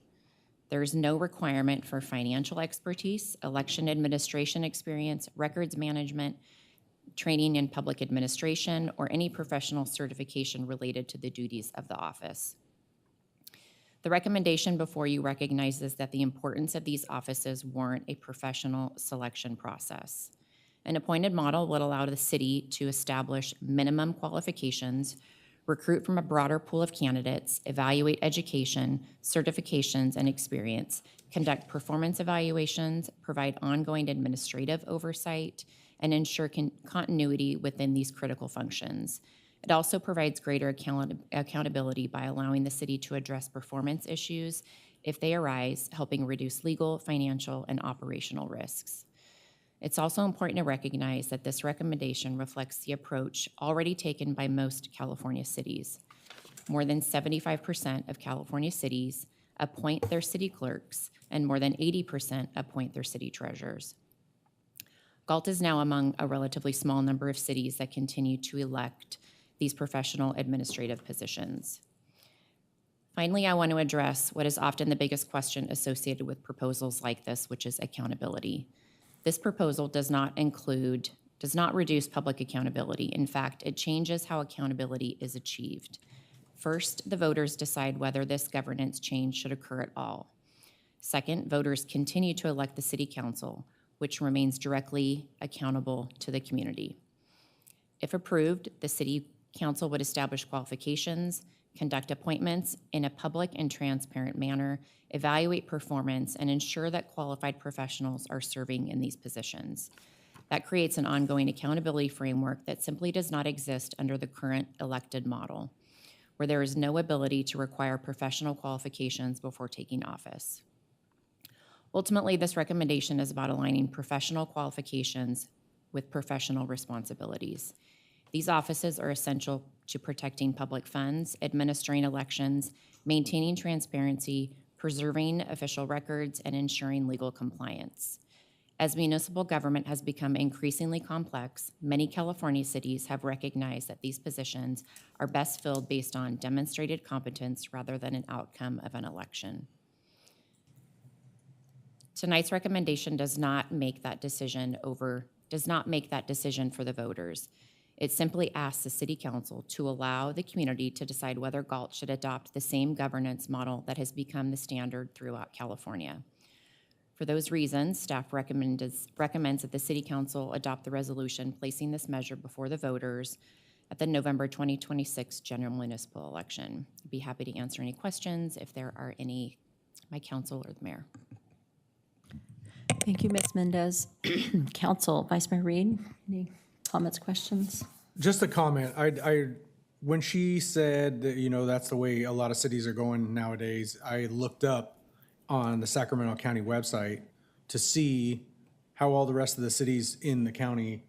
S14: There is no requirement for financial expertise, election administration experience, records management, training in public administration, or any professional certification related to the duties of the office. The recommendation before you recognizes that the importance of these offices warrant a professional selection process. An appointed model would allow the city to establish minimum qualifications, recruit from a broader pool of candidates, evaluate education, certifications, and experience, conduct performance evaluations, provide ongoing administrative oversight, and ensure continuity within these critical functions. It also provides greater accountability by allowing the city to address performance issues if they arise, helping reduce legal, financial, and operational risks. It's also important to recognize that this recommendation reflects the approach already taken by most California cities. More than 75% of California cities appoint their city clerks, and more than 80% appoint their city treasurers. Galt is now among a relatively small number of cities that continue to elect these professional administrative positions. Finally, I want to address what is often the biggest question associated with proposals like this, which is accountability. This proposal does not reduce public accountability. In fact, it changes how accountability is achieved. First, the voters decide whether this governance change should occur at all. Second, voters continue to elect the city council, which remains directly accountable to the community. If approved, the city council would establish qualifications, conduct appointments in a public and transparent manner, evaluate performance, and ensure that qualified professionals are serving in these positions. That creates an ongoing accountability framework that simply does not exist under the current elected model, where there is no ability to require professional qualifications before taking office. Ultimately, this recommendation is about aligning professional qualifications with professional responsibilities. These offices are essential to protecting public funds, administering elections, maintaining transparency, preserving official records, and ensuring legal compliance. As municipal government has become increasingly complex, many California cities have recognized that these positions are best filled based on demonstrated competence rather than an outcome of an election. Tonight's recommendation does not make that decision for the voters. It simply asks the city council to allow the community to decide whether Galt should adopt the same governance model that has become the standard throughout California. For those reasons, staff recommends that the city council adopt the resolution placing this measure before the voters at the November 2026 general municipal election. I'd be happy to answer any questions if there are any, my council or the mayor.
S2: Thank you, Ms. Mendez. Council, Vice Mayor Reed, any comments, questions?
S11: Just a comment. When she said that, that's the way a lot of cities are going nowadays, I looked up on the Sacramento County website to see how all the rest of the cities in the county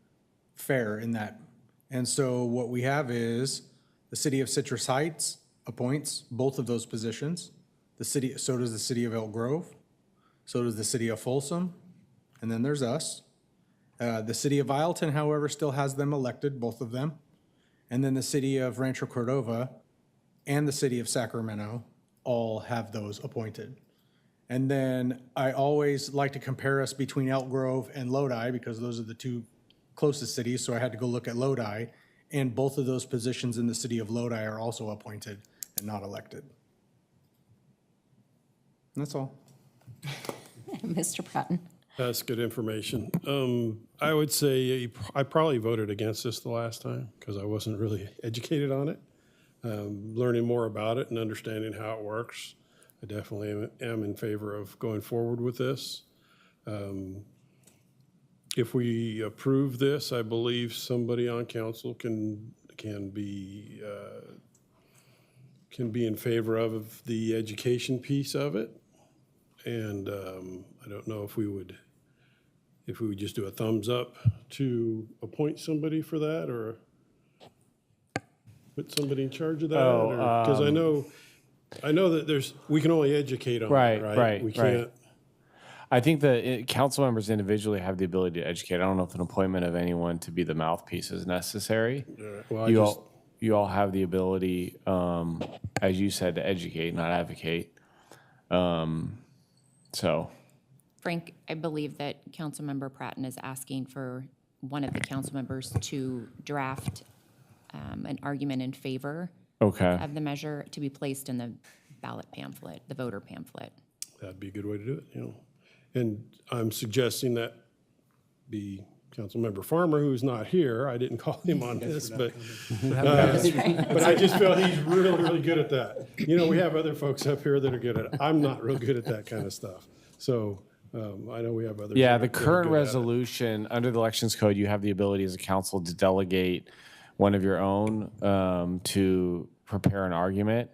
S11: fare in that. And so what we have is the city of Citrus Heights appoints both of those positions. So does the city of Elk Grove. So does the city of Folsom. And then there's us. The city of Ileton, however, still has them elected, both of them. And then the city of Rancho Cordova and the city of Sacramento all have those appointed. And then I always like to compare us between Elk Grove and Lodi because those are the two closest cities, so I had to go look at Lodi. And both of those positions in the city of Lodi are also appointed and not elected. And that's all.
S2: Mr. Pratton.
S5: That's good information. I would say I probably voted against this the last time because I wasn't really educated on it. Learning more about it and understanding how it works, I definitely am in favor of going forward with this. If we approve this, I believe somebody on council can be in favor of the education piece of it. And I don't know if we would just do a thumbs up to appoint somebody for that or put somebody in charge of that. Because I know that we can only educate on it, right? We can't.
S12: I think the council members individually have the ability to educate. I don't know if an appointment of anyone to be the mouthpiece is necessary.
S5: Well,
S12: You all have the ability, as you said, to educate, not advocate. So,
S14: Frank, I believe that Councilmember Pratton is asking for one of the council members to draft an argument in favor
S12: okay,
S14: of the measure to be placed in the ballot pamphlet, the voter pamphlet.
S5: that'd be a good way to do it, you know. And I'm suggesting that be Councilmember Farmer, who's not here. I didn't call him on this, but I just feel he's really, really good at that. You know, we have other folks up here that are good at it. I'm not real good at that kind of stuff. So I know we have others.
S12: yeah, the
S5: that are
S12: current
S5: good at it.
S12: resolution, under the Elections Code, you have the ability as a council to delegate one of your own to prepare an argument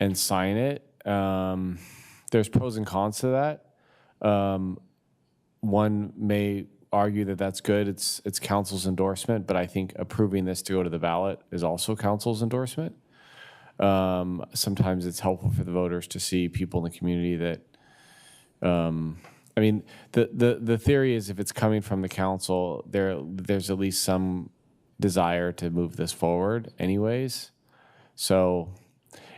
S12: and sign it. There's pros and cons to that. One may argue that that's good. It's council's endorsement, but I think approving this to go to the ballot is also council's endorsement. Sometimes it's helpful for the voters to see people in the community that, I mean, the theory is if it's coming from the council, there's at least some desire to move this forward anyways. So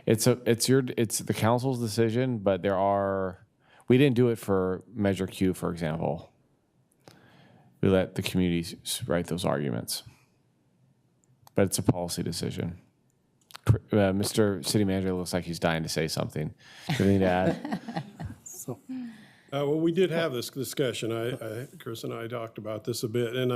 S12: it's the council's decision, but we didn't do it for Measure Q, for example. We let the community write those arguments. But it's a policy decision. Mr. City Manager looks like he's dying to say something. Anything to add?
S5: Well, we did have this discussion. Chris and I talked about this a bit, and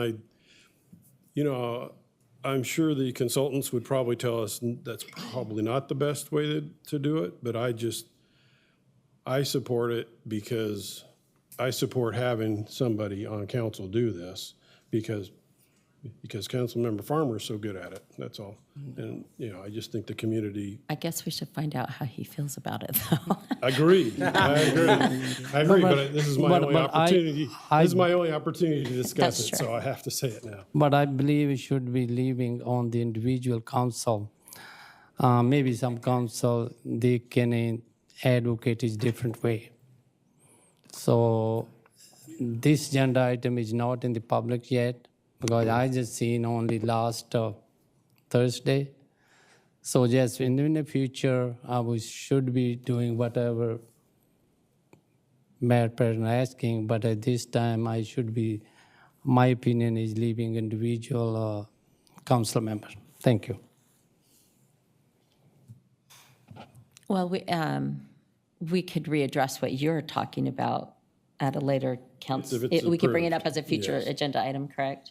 S5: I'm sure the consultants would probably tell us that's probably not the best way to do it, but I support it because I support having somebody on council do this because Councilmember Farmer is so good at it, that's all. And, I just think the community.
S2: I guess we should find out how he feels about it, though.
S5: Agreed. I agree, but this is my only opportunity. This is my only opportunity to discuss
S2: That's
S5: it,
S2: true.
S5: so I have to say it now.
S7: But I believe it should be leaving on the individual council. Maybe some council, they can advocate it different way. So this agenda item is not in the public yet because I just seen only last Thursday. So yes, in the future, should be doing whatever Mayor President asking, but at this time, my opinion is leaving individual council members. Thank you.
S2: Well, we could readdress what you're talking about at a later council.
S5: If it's
S2: We could bring it up
S5: approved,
S2: as a future
S5: yes.
S2: agenda item, correct?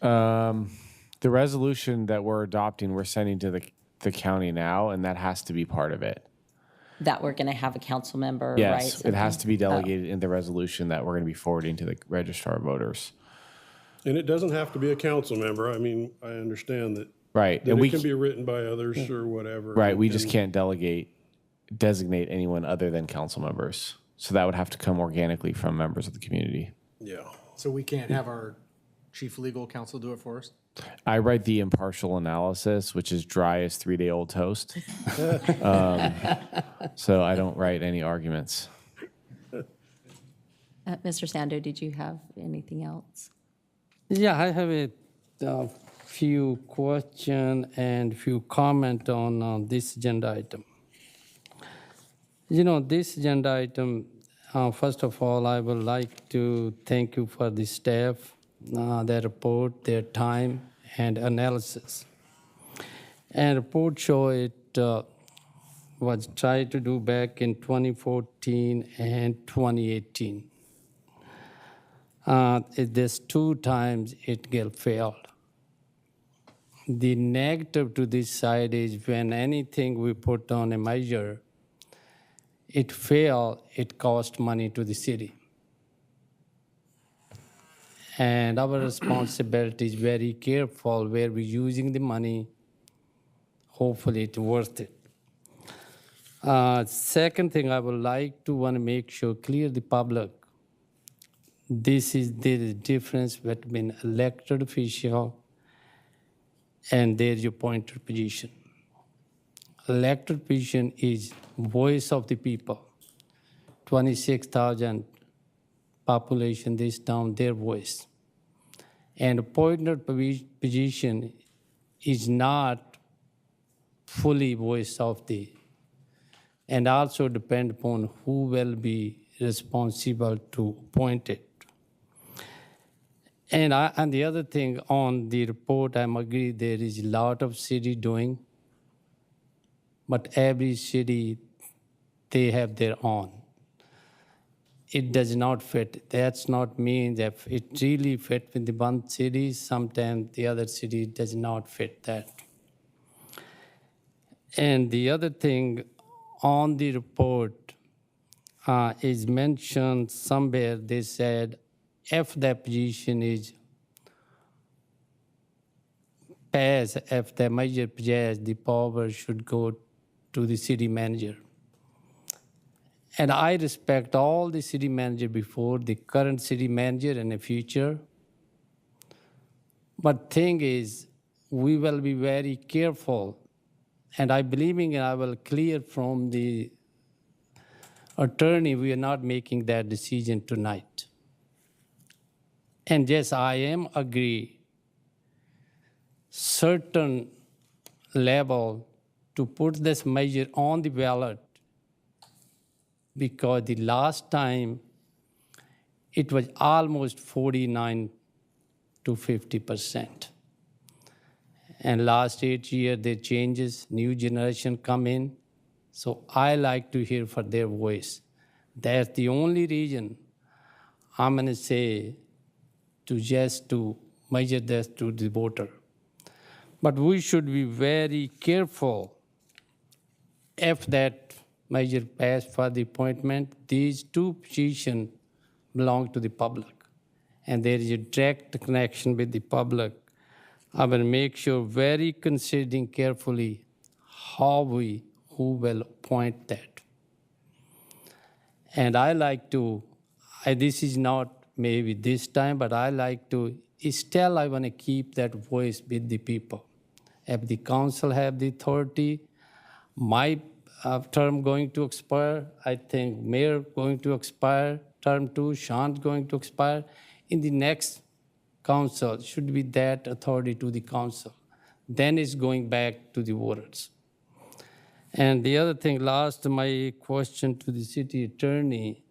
S12: The resolution that we're adopting, we're sending to the county now, and that has to be part of it.
S2: That we're going to have a council member write
S12: Yes,
S2: something?
S12: it has to be
S2: Oh.
S12: delegated in the resolution that we're going to be forwarding to the registrar of voters.
S5: And it doesn't have to be a council member. I mean, I understand that.
S12: Right,
S5: That
S12: and
S5: it can be written by others or whatever.
S12: right, we just
S5: And-
S12: can't designate anyone other than council members. So that would have to come organically from members of the community.
S5: Yeah.
S11: So we can't have our chief legal counsel do it for us?
S12: I write the impartial analysis, which is dry as 3-day-old toast. So I don't write any arguments.
S2: Mr. Sando, did you have anything else?
S7: Yeah, I have a few questions and few comment on this agenda item. This agenda item, first of all, I would like to thank you for the staff, their report, their time, and analysis. And report show it was tried to do back in 2014 and 2018. There's 2 times it failed. The negative to this side is when anything we put on a measure, it failed, it cost money to the city. And our responsibility is very careful where we're using the money. Hopefully it's worth it. Second thing I would like to want to make sure, clear the public. This is the difference between elected official and there's your appointed position. Elected position is voice of the people. 26,000 population, this town, their voice. And appointed position is not fully voice of the, and also depend upon who will be responsible to appoint it. And the other thing on the report, I'm agree there is a lot of city doing, but every city, they have their own. It does not fit. That's not mean that it really fit with the one city, sometimes the other city does not fit that. And the other thing on the report is mentioned somewhere, they said, if the position is passed, if the measure passed, the power should go to the city manager. And I respect all the city manager before, the current city manager and the future. But thing is, we will be very careful. And I believing I will clear from the attorney, we are not making that decision tonight. And yes, I am agree certain level to put this measure on the ballot, because the last time it was almost 49 to 50%. And last 8 years, there changes, new generation come in. So I like to hear for their voice. That's the only reason I'm gonna say to measure this to the voter. But we should be very careful if that measure passed for the appointment. These two positions belong to the public, and there is a direct connection with the public. I will make sure very considering carefully who will appoint that. And I like to, this is not maybe this time, but I like to, still I want to keep that voice with the people. If the council have the authority, my term going to expire, I think mayor going to expire, term 2, Sean's going to expire. In the next council, should be that authority to the council. Then it's going back to the voters. And the other thing, last, my question to the city attorney,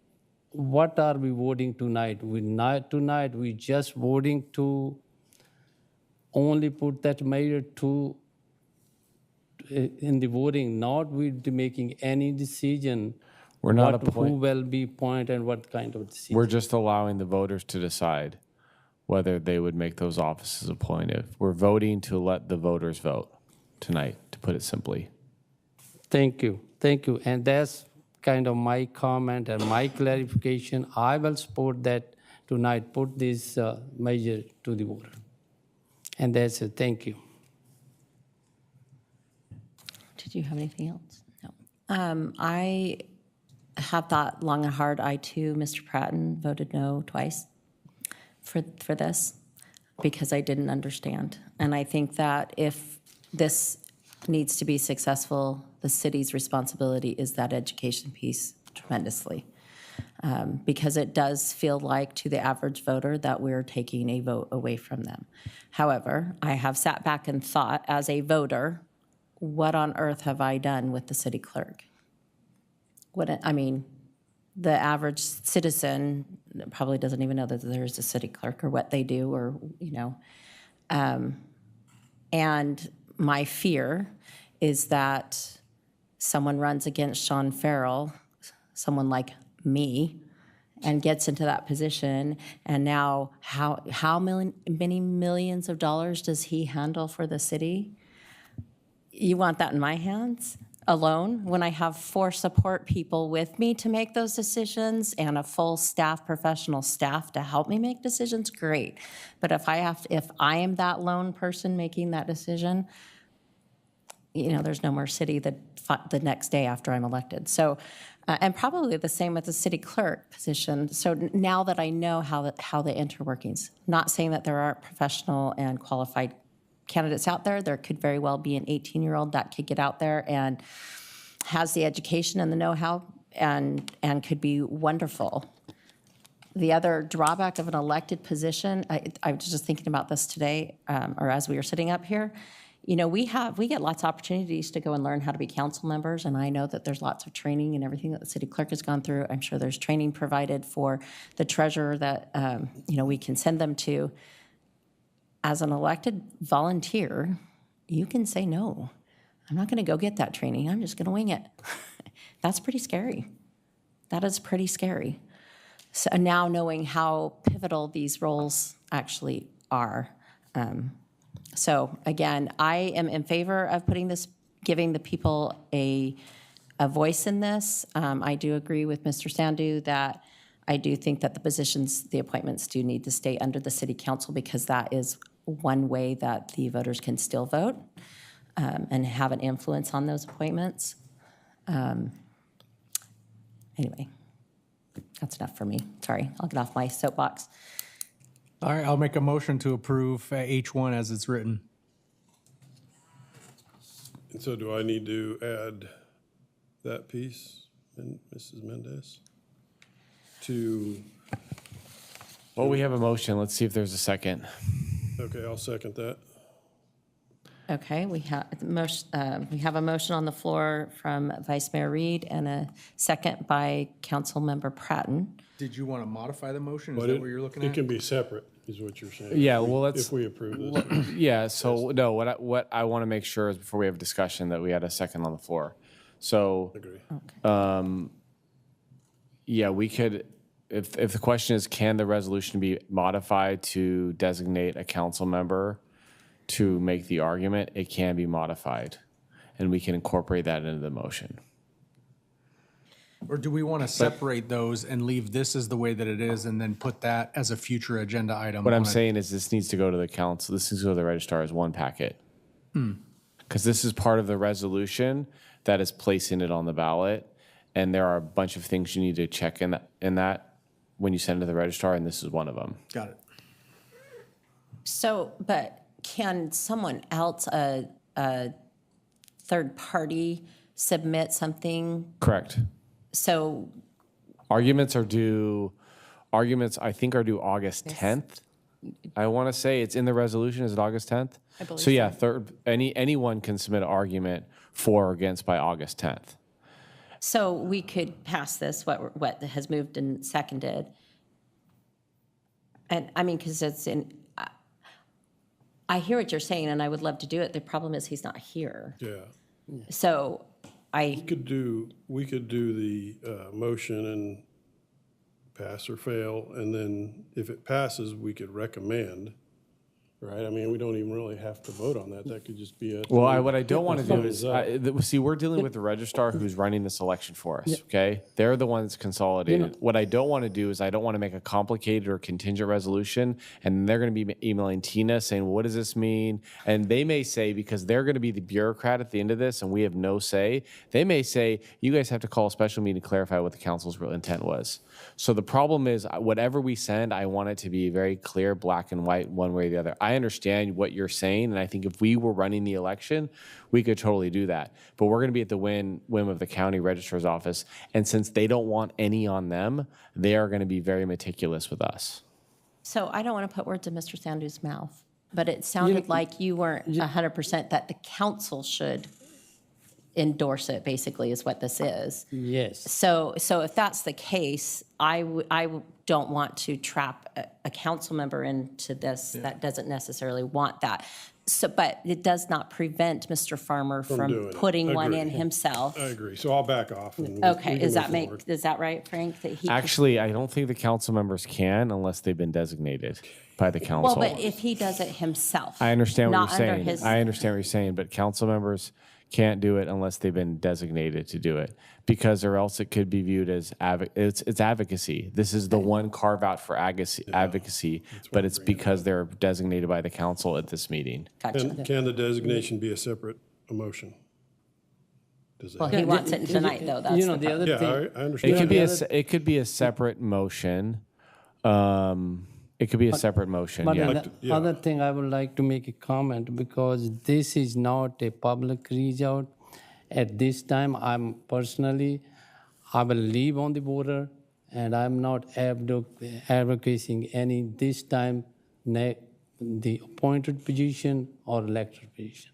S7: what are we voting tonight? Tonight, we just voting to only put that measure to in the voting, not we making any decision.
S12: We're not
S7: who will be appointed and what kind of decision.
S12: We're just allowing the voters to decide whether they would make those offices appointive. We're voting to let the voters vote tonight, to put it simply.
S7: Thank you. Thank you. And that's kind of my comment and my clarification. I will support that tonight, put this measure to the voter. And that's it. Thank you.
S2: Did you have anything else? No. I have thought long and hard. I too, Mr. Pratton, voted no twice for this because I didn't understand. And I think that if this needs to be successful, the city's responsibility is that education piece tremendously. Because it does feel like to the average voter that we're taking a vote away from them. However, I have sat back and thought as a voter, what on earth have I done with the city clerk? The average citizen probably doesn't even know that there's a city clerk or what they do or, and my fear is that someone runs against Sean Farrell, someone like me, and gets into that position, and now how many millions of dollars does he handle for the city? You want that in my hands alone when I have 4 support people with me to make those decisions and a full staff, professional staff to help me make decisions, great. But if I am that lone person making that decision, there's no more city the next day after I'm elected. So, and probably the same with the city clerk position. So now that I know how the interworkings, not saying that there aren't professional and qualified candidates out there. There could very well be an 18-year-old that could get out there and has the education and the know-how and could be wonderful. The other drawback of an elected position, I was just thinking about this today, or as we were sitting up here, you know, we get lots of opportunities to go and learn how to be council members, and I know that there's lots of training and everything that the city clerk has gone through. I'm sure there's training provided for the treasurer that, you know, we can send them to. As an elected volunteer, you can say, no, I'm not going to go get that training. I'm just going to wing it. That's pretty scary. That is pretty scary. So now knowing how pivotal these roles actually are. So again, I am in favor of giving the people a voice in this. I do agree with Mr. Sandu that I do think that the appointments do need to stay under the city council because that is one way that the voters can still vote and have an influence on those appointments. Anyway, that's enough for me. Sorry, I'll get off my soapbox.
S11: All right, I'll make a motion to approve H1 as it's written.
S5: And so do I need to add that piece, Mrs. Mendez, to,
S12: Well, we have a motion. Let's see if there's a second.
S5: okay, I'll second that.
S2: Okay, we have a motion on the floor from Vice Mayor Reed and a second by Councilmember Pratton.
S11: Did you want to modify the motion? Is
S5: But
S11: that what you're looking at?
S5: It can be separate, is what you're saying.
S12: Yeah,
S5: if we-
S12: well, let's-
S5: If we approve this.
S12: Yeah, so no, what I want to make sure is before we have a discussion that we had a second on the floor. So,
S5: Agree.
S12: yeah, we could, if the question is, can the resolution be modified to designate a council member to make the argument, it can be modified. And we can incorporate that into the motion.
S11: Or do we want to separate those and leave this as the way that it is and then put that as a future agenda item?
S12: What I'm
S11: on a-
S12: saying is this needs to go to the council, this needs to go to the registrar as one packet. Because this is part of the resolution that is placing it on the ballot. And there are a bunch of things you need to check in that when you send it to the registrar, and this is one of them.
S11: Got it.
S2: So, but can someone else, a third party, submit something?
S12: Correct.
S2: So,
S12: Arguments, I think, are due August 10th. I want to say it's in the resolution. Is it August 10th?
S2: I believe
S12: so. Yeah, anyone can submit an argument for or against by August 10th.
S2: so we could pass this, what has moved and seconded. And I mean, because I hear what you're saying, and I would love to do it. The problem is he's not here.
S5: Yeah.
S2: So
S5: We could do the motion and pass or fail, and then if it passes, we could recommend, right? I mean, we don't even really have to vote on that. That could just be a.
S12: Well, what I don't want to do
S5: thumbs
S12: is,
S5: up.
S12: see, we're dealing with the registrar who's running this election for us, okay? They're the ones consolidated. What I don't want to do is I don't want to make a complicated or contingent resolution, and they're going to be emailing Tina saying, well, what does this mean? And they may say, because they're going to be the bureaucrat at the end of this, and we have no say, they may say, you guys have to call a special meeting to clarify what the council's real intent was. So the problem is, whatever we send, I want it to be very clear, black and white, one way or the other. I understand what you're saying, and I think if we were running the election, we could totally do that. But we're going to be at the whim of the county registrar's office, and since they don't want any on them, they are going to be very meticulous with us.
S2: So I don't want to put words in Mr. Sandu's mouth, but it sounded like you weren't 100% that the council should endorse it, basically, is what this is.
S7: Yes.
S2: So if that's the case, I don't want to trap a council member into this that doesn't necessarily want that. So, but it does not prevent Mr. Farmer
S5: doing
S2: from
S5: it.
S2: putting one
S5: Agree.
S2: in himself.
S5: I agree. So I'll back off. And we
S2: Okay,
S5: can
S2: is
S5: move forward.
S2: that right, Frank? That he
S12: Actually, I don't think the council members can unless they've been designated by the council.
S2: well, but if he does it himself,
S12: I understand what
S2: not
S12: you're
S2: under
S12: saying.
S2: his.
S12: I understand what you're saying, but council members can't do it unless they've been designated to do it, because or else it could be viewed as it's advocacy. This is the one carve out for advocacy, but it's because they're designated by the council at this meeting.
S2: Gotcha.
S5: Can the designation be a separate motion? Does it
S2: Well,
S5: have-
S2: he wants it tonight, though. That's
S7: the other
S5: Yeah,
S7: thing.
S5: I understand.
S12: It could be a separate motion. It could be a separate motion.
S7: But
S12: Yeah.
S7: the other thing I would like to make a comment, because this is not a public reach out. At this time, I will leave on the border and I'm not advocating any this time the appointed position or elected position.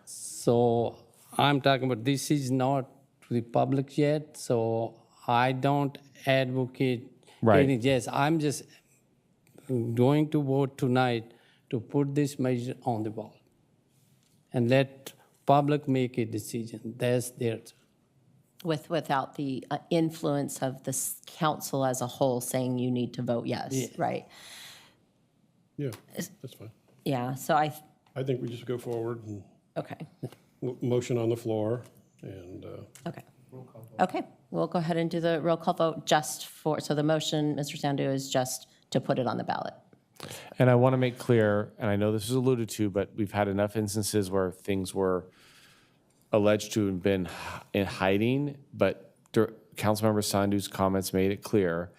S7: So I'm talking about this is not to the public yet, so I don't advocate
S12: Right.
S7: any. Yes, I'm just going to vote tonight to put this measure on the ballot and let public make a decision. That's their.
S2: Without the influence of the council as a whole saying you need to vote yes,
S7: Yeah.
S2: right?
S5: Yeah, that's fine.
S2: Yeah, so
S5: I think we just go forward and
S2: okay,
S5: motion on the floor and,
S2: okay. Okay, we'll go ahead and do the roll call vote just for, so the motion, Mr. Sandu, is just to put it on the ballot.
S12: And I want to make clear, and I know this was alluded to, but we've had enough instances where things were alleged to have been in hiding, but Councilmember Sandu's comments made it clear.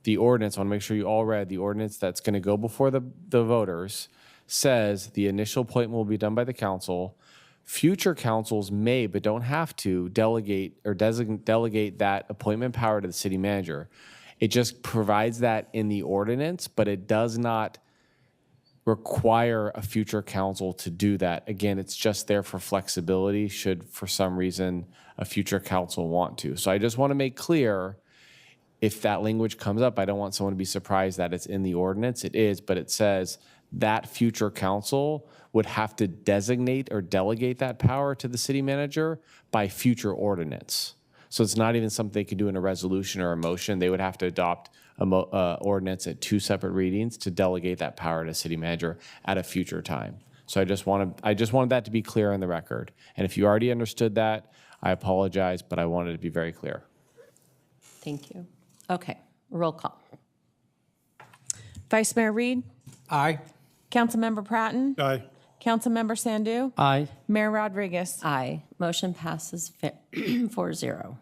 S12: The ordinance, I want to make sure you all read, the ordinance that's going to go before the voters says the initial appointment will be done by the council. Future councils may, but don't have to, delegate or delegate that appointment power to the city manager. It just provides that in the ordinance, but it does not require a future council to do that. Again, it's just there for flexibility should for some reason a future council want to. So I just want to make clear, if that language comes up, I don't want someone to be surprised that it's in the ordinance. It is, but it says that future council would have to designate or delegate that power to the city manager by future ordinance. So it's not even something they could do in a resolution or a motion. They would have to adopt an ordinance at 2 separate readings to delegate that power to city manager at a future time. So I just wanted that to be clear on the record. And if you already understood that, I apologize, but I wanted to be very clear.
S2: Thank you. Okay, roll call.
S1: Vice Mayor Reed,
S11: Aye.
S1: Councilmember Pratton,
S5: aye.
S1: Councilmember Sandu,
S7: Aye.
S1: Mayor Rodriguez.
S2: Aye, motion passes 4-0.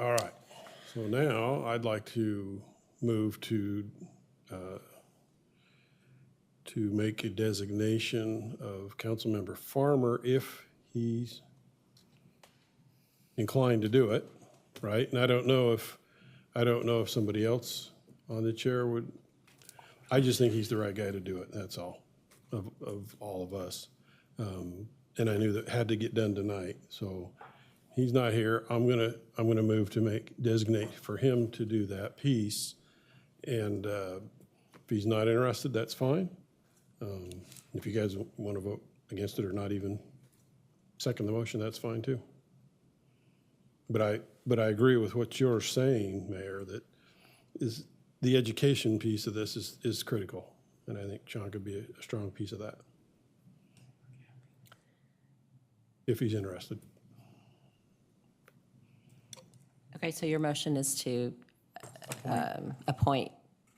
S5: All right. So now I'd like to move to make a designation of Councilmember Farmer if he's inclined to do it, right? And I don't know if somebody else on the chair would. I just think he's the right guy to do it. That's all, of all of us. And I knew that had to get done tonight. So he's not here. I'm gonna move to designate for him to do that piece. And if he's not interested, that's fine. If you guys want to vote against it or not even second the motion, that's fine too. But I agree with what you're saying, Mayor, that is the education piece of this is critical. And I think Sean could be a strong piece of that. If he's interested.
S2: Okay, so your motion is to appoint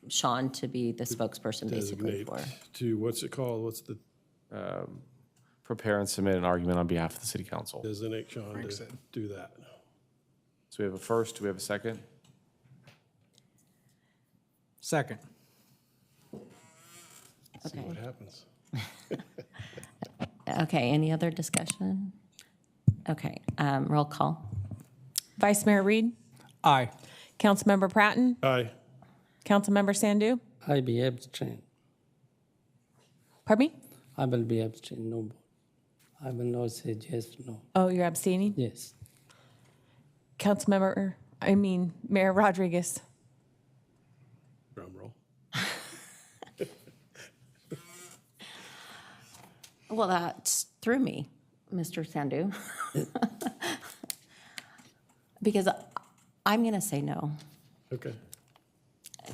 S2: Sean to be the spokesperson basically
S5: Designate
S2: for.
S5: to, what's it called? What's the,
S12: Prepare and submit an argument on behalf of the city council.
S5: designate Sean to do that.
S12: So we have a first, do we have a second?
S11: Second.
S5: See
S2: Okay.
S5: what happens.
S2: Okay, any other discussion? Okay, roll call.
S1: Vice Mayor Reed,
S11: Aye.
S1: Councilmember Pratton,
S5: Aye.
S1: Councilmember Sandu.
S7: I be abstain.
S1: Pardon me?
S7: I will be abstain, no vote. I will not say yes, no.
S1: Oh, you're abstaining?
S7: Yes.
S1: Mayor Rodriguez.
S5: Drum roll.
S2: Well, that threw me, Mr. Sandu. Because I'm going to say no,
S5: Okay.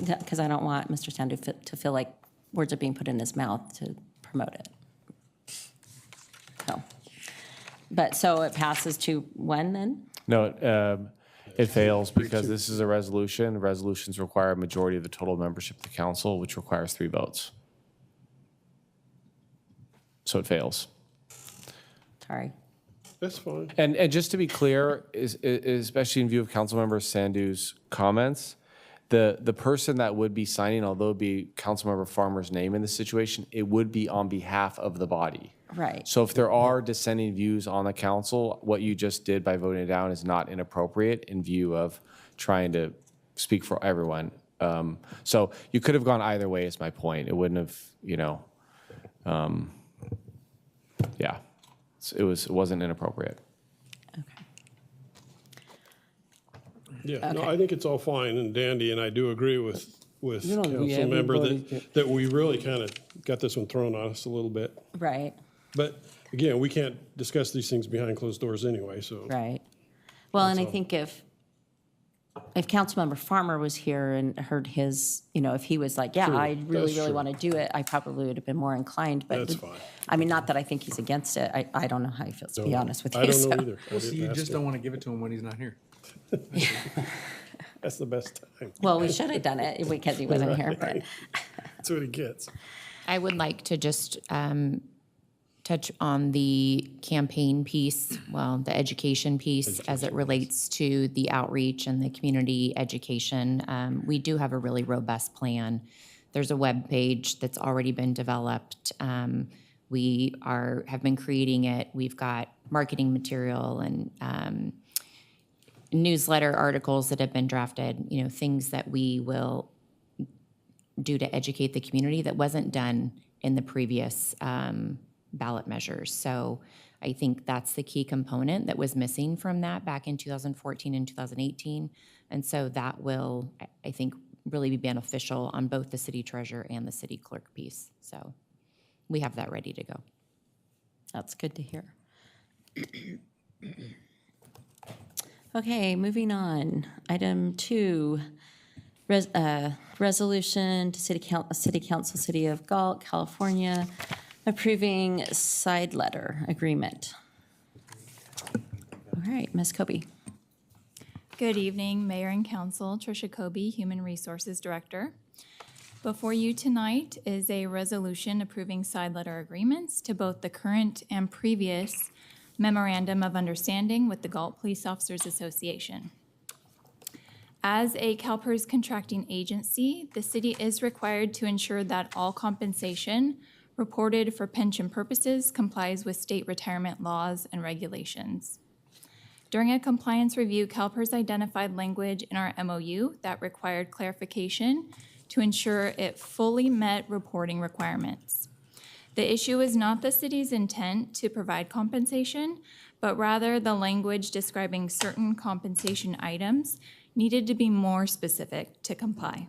S2: because I don't want Mr. Sandu to feel like words are being put in his mouth to promote it. So it passes to when then?
S12: No, it fails because this is a resolution. Resolutions require a majority of the total membership of the council, which requires 3 votes. So it fails.
S2: Sorry.
S5: That's fine.
S12: And just to be clear, especially in view of Councilmember Sandu's comments, the person that would be signing, although it be Councilmember Farmer's name in this situation, it would be on behalf of the body.
S2: Right.
S12: So if there are dissenting views on the council, what you just did by voting it down is not inappropriate in view of trying to speak for everyone. So you could have gone either way is my point. It wouldn't have, yeah. It wasn't inappropriate.
S2: Okay.
S5: Yeah, no, I think it's all fine and dandy, and I do agree with council member that we really kind of got this one thrown on us a little bit.
S2: Right.
S5: But again, we can't discuss these things behind closed doors anyway, so.
S2: Right. Well, and I
S5: all.
S2: think if Councilmember Farmer was here and heard his, if he was like, yeah,
S5: True.
S2: I really,
S5: That's
S2: really
S5: true.
S2: want to do it, I probably would have been more inclined, but.
S5: That's fine.
S2: I mean, not that I think he's against it. I don't know how he feels, to be honest with you.
S5: I don't know
S2: so.
S5: either. I
S11: Well, see,
S5: didn't
S11: you
S5: ask
S11: just
S5: him.
S11: don't want to give it to him when he's not here.
S5: That's the best time.
S2: Well, we should have done it because he wasn't here, but.
S5: That's what he gets.
S14: I would like to just touch on the campaign piece, the education piece as it relates to the outreach and the community education. We do have a really robust plan. There's a web page that's already been developed. We have been creating it. We've got marketing material and newsletter articles that have been drafted, things that we will do to educate the community that wasn't done in the previous ballot measures. So I think that's the key component that was missing from that back in 2014 and 2018. And so that will, I think, really be beneficial on both the city treasurer and the city clerk piece. So we have that ready to go.
S2: That's good to hear. Okay, moving on. Item 2, resolution to City Council, City of Galt, California, approving side letter agreement. All right, Ms. Kobe.
S15: Good evening, Mayor and Council. Tricia Kobe, Human Resources Director. Before you tonight is a resolution approving side letter agreements to both the current and previous Memorandum of Understanding with the Galt Police Officers Association. As a CalPERS contracting agency, the city is required to ensure that all compensation reported for pension purposes complies with state retirement laws and regulations. During a compliance review, CalPERS identified language in our MOU that required clarification to ensure it fully met reporting requirements. The issue is not the city's intent to provide compensation, but rather the language describing certain compensation items needed to be more specific to comply.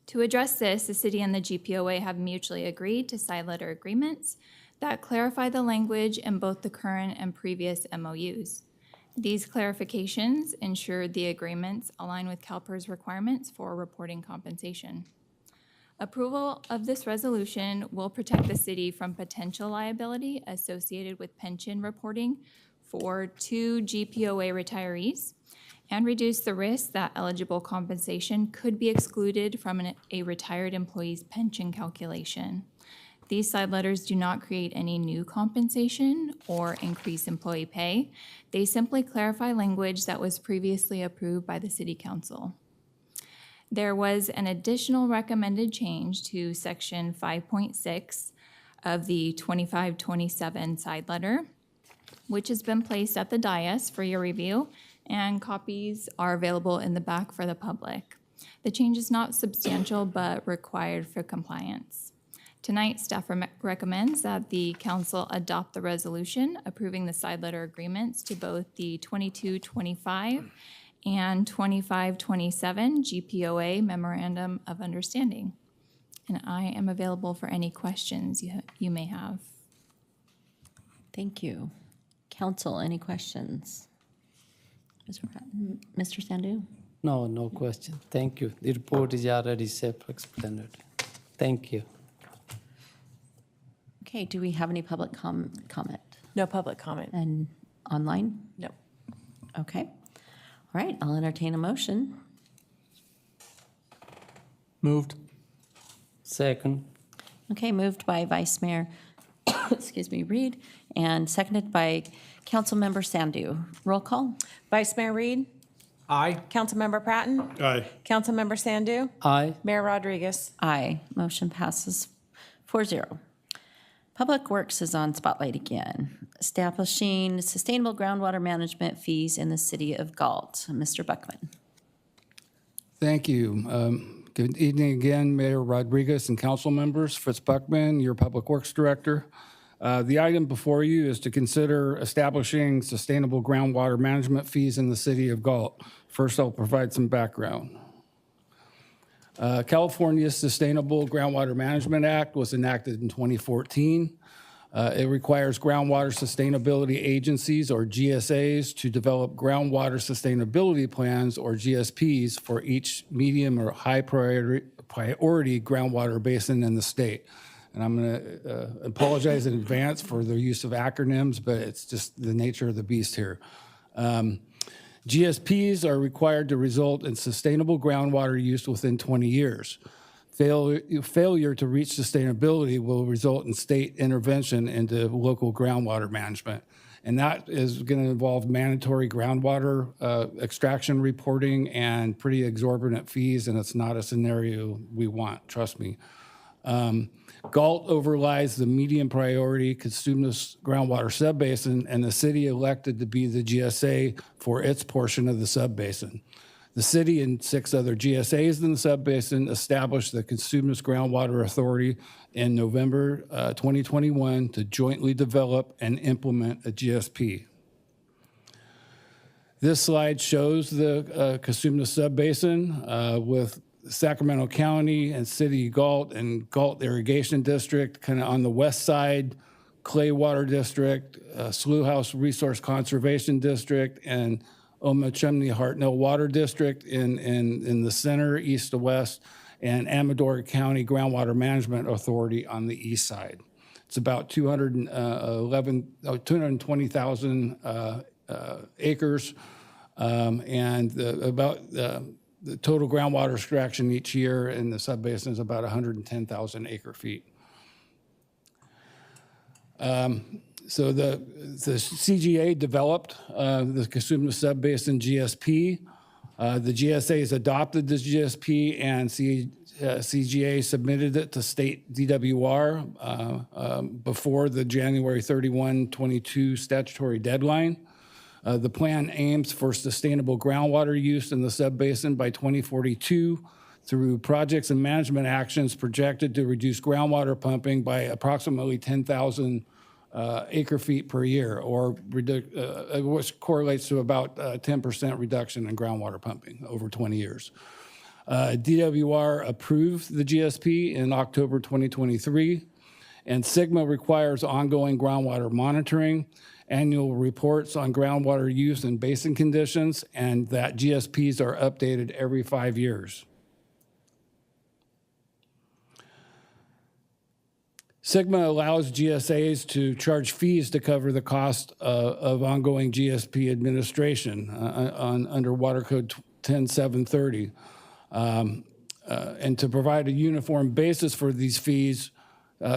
S15: To address this, the city and the GPOA have mutually agreed to side letter agreements that clarify the language in both the current and previous MOUs. These clarifications ensure the agreements align with CalPERS requirements for reporting compensation. Approval of this resolution will protect the city from potential liability associated with pension reporting for 2 GPOA retirees and reduce the risk that eligible compensation could be excluded from a retired employee's pension calculation. These side letters do not create any new compensation or increase employee pay. They simply clarify language that was previously approved by the City Council. There was an additional recommended change to Section 5.6 of the 2527 side letter, which has been placed at the dais for your review, and copies are available in the back for the public. The change is not substantial but required for compliance. Tonight, staff recommends that the council adopt the resolution approving the side letter agreements to both the 2225 and 2527 GPOA Memorandum of Understanding. And I am available for any questions you may have.
S2: Thank you. Council, any questions? Mr. Sandhu?
S7: No question. Thank you. The report is already self-explanatory. Thank you.
S2: Okay, do we have any public comment?
S1: No public comment.
S2: And online?
S1: No.
S2: Okay. All right, I'll entertain a motion.
S11: Moved.
S7: Second.
S2: Okay, moved by Vice Mayor, excuse me, Reed, and seconded by Councilmember Sandhu. Roll call?
S1: Vice Mayor Reed?
S11: Aye.
S1: Councilmember Pratton?
S5: Aye.
S1: Councilmember Sandhu?
S7: Aye.
S1: Mayor Rodriguez?
S2: Aye. Motion passes 4-0. Public Works is on spotlight again. Establishing sustainable groundwater management fees in the city of Galt. Mr. Buckman.
S10: Thank you. Good evening again, Mayor Rodriguez and council members. Fritz Buckman, your Public Works Director. The item before you is to consider establishing sustainable groundwater management fees in the city of Galt. First, I'll provide some background. California's Sustainable Groundwater Management Act was enacted in 2014. It requires groundwater sustainability agencies, or GSAs, to develop groundwater sustainability plans, or GSPs, for each medium or high priority groundwater basin in the state. And I'm going to apologize in advance for the use of acronyms, but it's just the nature of the beast here. GSPs are required to result in sustainable groundwater use within 20 years. Failure to reach sustainability will result in state intervention into local groundwater management. And that is going to involve mandatory groundwater extraction reporting and pretty exorbitant fees, and it's not a scenario we want, trust me. Galt overlies the medium priority Cosumnes groundwater subbasin, and the city elected to be the GSA for its portion of the subbasin. The city and 6 other GSAs in the subbasin established the Cosumnes Groundwater Authority in November 2021 to jointly develop and implement a GSP. This slide shows the Cosumnes subbasin with Sacramento County and City Galt and Galt Irrigation District kind of on the west side, Clay Water District, Slough House Resource Conservation District, and Omachumney Hartnell Water District in the center, east to west, and Amador County Groundwater Management Authority on the east side. It's about 220,000 acres, and the total groundwater extraction each year in the subbasin is about 110,000 acre feet. So the CGA developed the Cosumnes Subbasin GSP. The GSAs adopted this GSP, and CGA submitted it to state DWR before the January 31, 22 statutory deadline. The plan aims for sustainable groundwater use in the subbasin by 2042 through projects and management actions projected to reduce groundwater pumping by approximately 10,000 acre feet per year, or which correlates to about 10% reduction in groundwater pumping over 20 years. DWR approved the GSP in October 2023, and SGMA requires ongoing groundwater monitoring, annual reports on groundwater use and basin conditions, and that GSPs are updated every 5 years. SGMA allows GSAs to charge fees to cover the cost of ongoing GSP administration under Water Code 10730. And to provide a uniform basis for these fees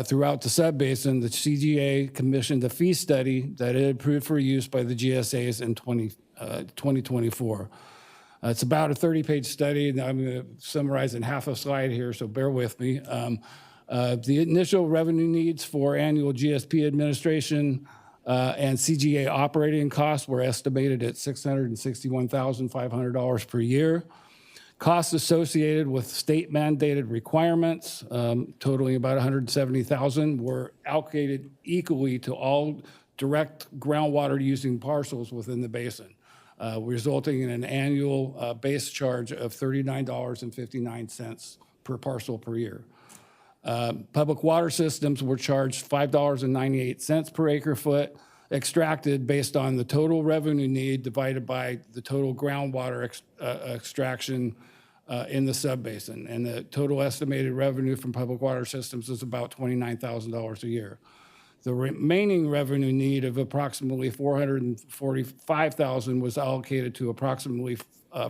S10: throughout the subbasin, the CGA commissioned a fee study that it approved for use by the GSAs in 2024. It's about a 30-page study, and I'm going to summarize in half a slide here, so bear with me. The initial revenue needs for annual GSP administration and CGA operating costs were estimated at $661,500 per year. Costs associated with state mandated requirements, totaling about $170,000, were allocated equally to all direct groundwater using parcels within the basin, resulting in an annual base charge of $39.59 per parcel per year. Public water systems were charged $5.98 per acre foot, extracted based on the total revenue need divided by the total groundwater extraction in the subbasin. And the total estimated revenue from public water systems is about $29,000 a year. The remaining revenue need of approximately $445,000 was allocated to approximately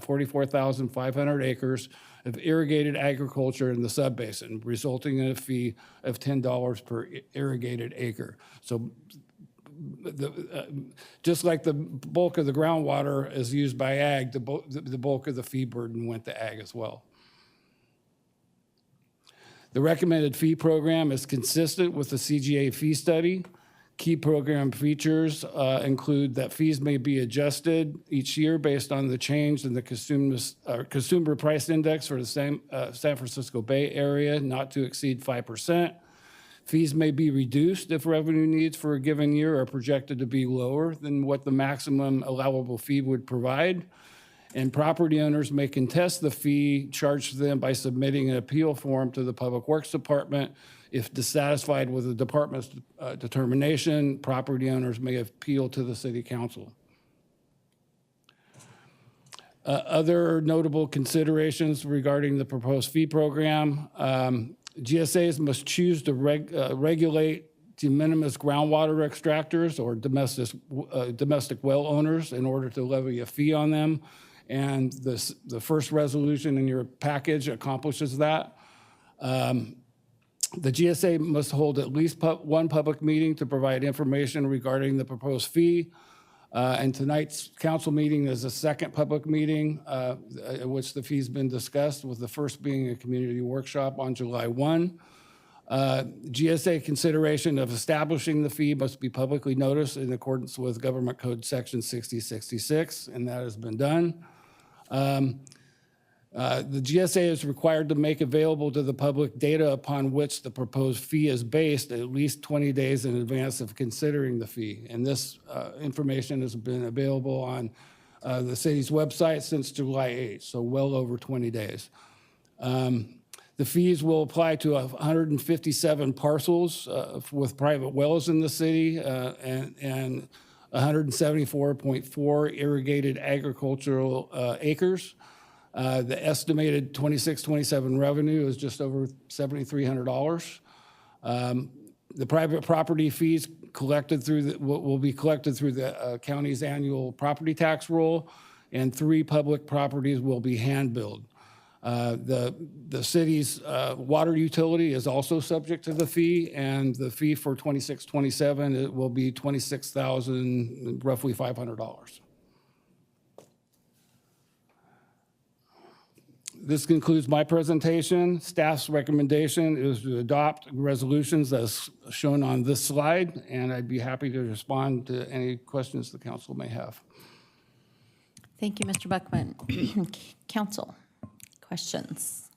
S10: 44,500 acres of irrigated agriculture in the subbasin, resulting in a fee of $10 per irrigated acre. So just like the bulk of the groundwater is used by ag, the bulk of the fee burden went to ag as well. The recommended fee program is consistent with the CGA fee study. Key program features include that fees may be adjusted each year based on the change in the consumer price index for the San Francisco Bay Area, not to exceed 5%. Fees may be reduced if revenue needs for a given year are projected to be lower than what the maximum allowable fee would provide. And property owners may contest the fee charged to them by submitting an appeal form to the Public Works Department. If dissatisfied with the department's determination, property owners may appeal to the city council. Other notable considerations regarding the proposed fee program, GSAs must choose to regulate de minimis groundwater extractors or domestic well owners in order to levy a fee on them. And the first resolution in your package accomplishes that. The GSA must hold at least one public meeting to provide information regarding the proposed fee. And tonight's council meeting is a second public meeting at which the fee's been discussed, with the first being a community workshop on July 1. GSA consideration of establishing the fee must be publicly noticed in accordance with Government Code Section 6066, and that has been done. The GSA is required to make available to the public data upon which the proposed fee is based at least 20 days in advance of considering the fee. And this information has been available on the city's website since July 8th, so well over 20 days. The fees will apply to 157 parcels with private wells in the city and 174.4 irrigated agricultural acres. The estimated 26-27 revenue is just over $7,300. The private property fees collected through will be collected through the county's annual property tax roll, and 3 public properties will be hand billed. The city's water utility is also subject to the fee, and the fee for 26-27 it will be $26,000, roughly $500. This concludes my presentation. Staff's recommendation is to adopt resolutions as shown on this slide, and I'd be happy to respond to any questions the council may have.
S2: Thank you, Mr. Buckman. Council, questions?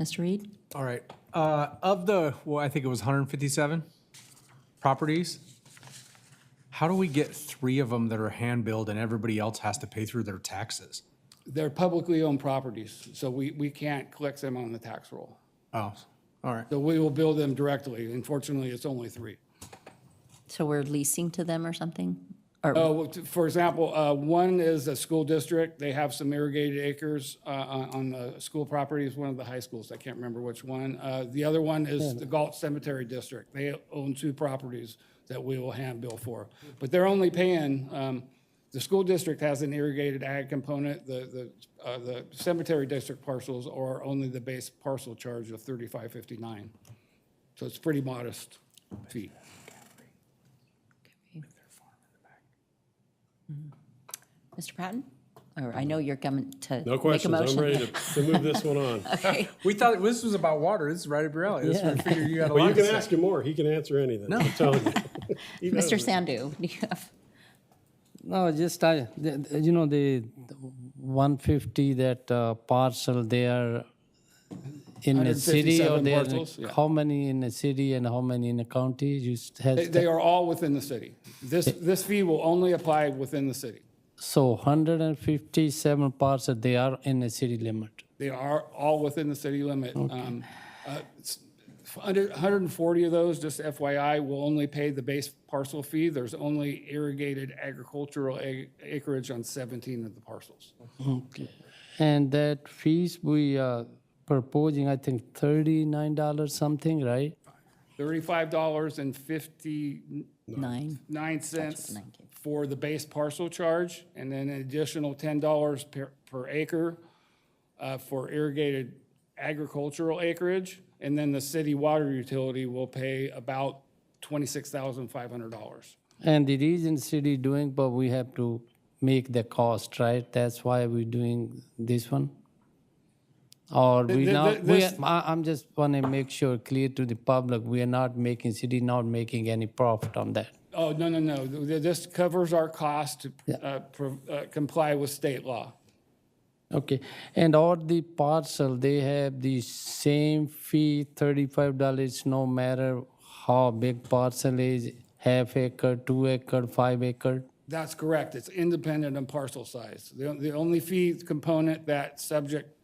S2: Mr. Reed?
S11: All right. Of the, well, I think it was 157 properties, how do we get 3 of them that are hand-billed and everybody else has to pay through their taxes?
S10: They're publicly owned properties, so we can't collect them on the tax roll.
S11: Oh, all right.
S10: So we will bill them directly. Unfortunately, it's only 3.
S2: So we're leasing to them or something? Or
S10: Oh, for example, one is a school district. They have some irrigated acres on the school properties, one of the high schools. I can't remember which one. The other one is the Galt Cemetery District. They own 2 properties that we will hand bill for. But they're only paying, the school district has an irrigated ag component. The cemetery district parcels are only the base parcel charge of $35.59. So it's pretty modest fee.
S2: Mr. Patton? Or I know you're coming to
S5: No
S2: make a
S5: questions.
S2: motion.
S5: I'm ready to move this one on.
S2: Okay.
S11: We thought this was about water. This is right up your alley. This one, figured you had a
S5: Well,
S11: lot
S5: you
S11: to
S5: can
S11: say.
S5: ask him more. He can answer anything. No. I'm telling you. He knows
S2: Mr.
S5: it.
S2: Sandu, do you have?
S7: No, just you know, the 150 that parcel there in the city, or
S10: 157
S7: there,
S10: parcels, yeah.
S7: how many in the city and how many in the county? You has
S10: They are all within the city. This fee will only apply within the city.
S7: so 157 parcels, they are in the city limit.
S10: They are all within the city limit. 140 of those, just FYI, will only pay the base parcel fee. There's only irrigated agricultural acreage on 17 of the parcels.
S7: Okay. And that fees we are proposing, I think $39 something, right?
S10: $35.59 for the base parcel charge, and then an additional $10 per acre for irrigated agricultural acreage. And then the city water utility will pay about $26,500.
S7: And the reason city doing, but we have to make the cost, right? That's why we're doing this one. Or we not,
S5: this-
S7: I'm just want to make sure clear to the public, we are not making, city not making any profit on that.
S10: Oh, no. This covers our cost to comply with state law.
S7: Okay, and all the parcel, they have the same fee, $35, no matter how big parcel is, half acre, 2 acre, 5 acre?
S10: That's correct. It's independent on parcel size. The only fee component that's subject,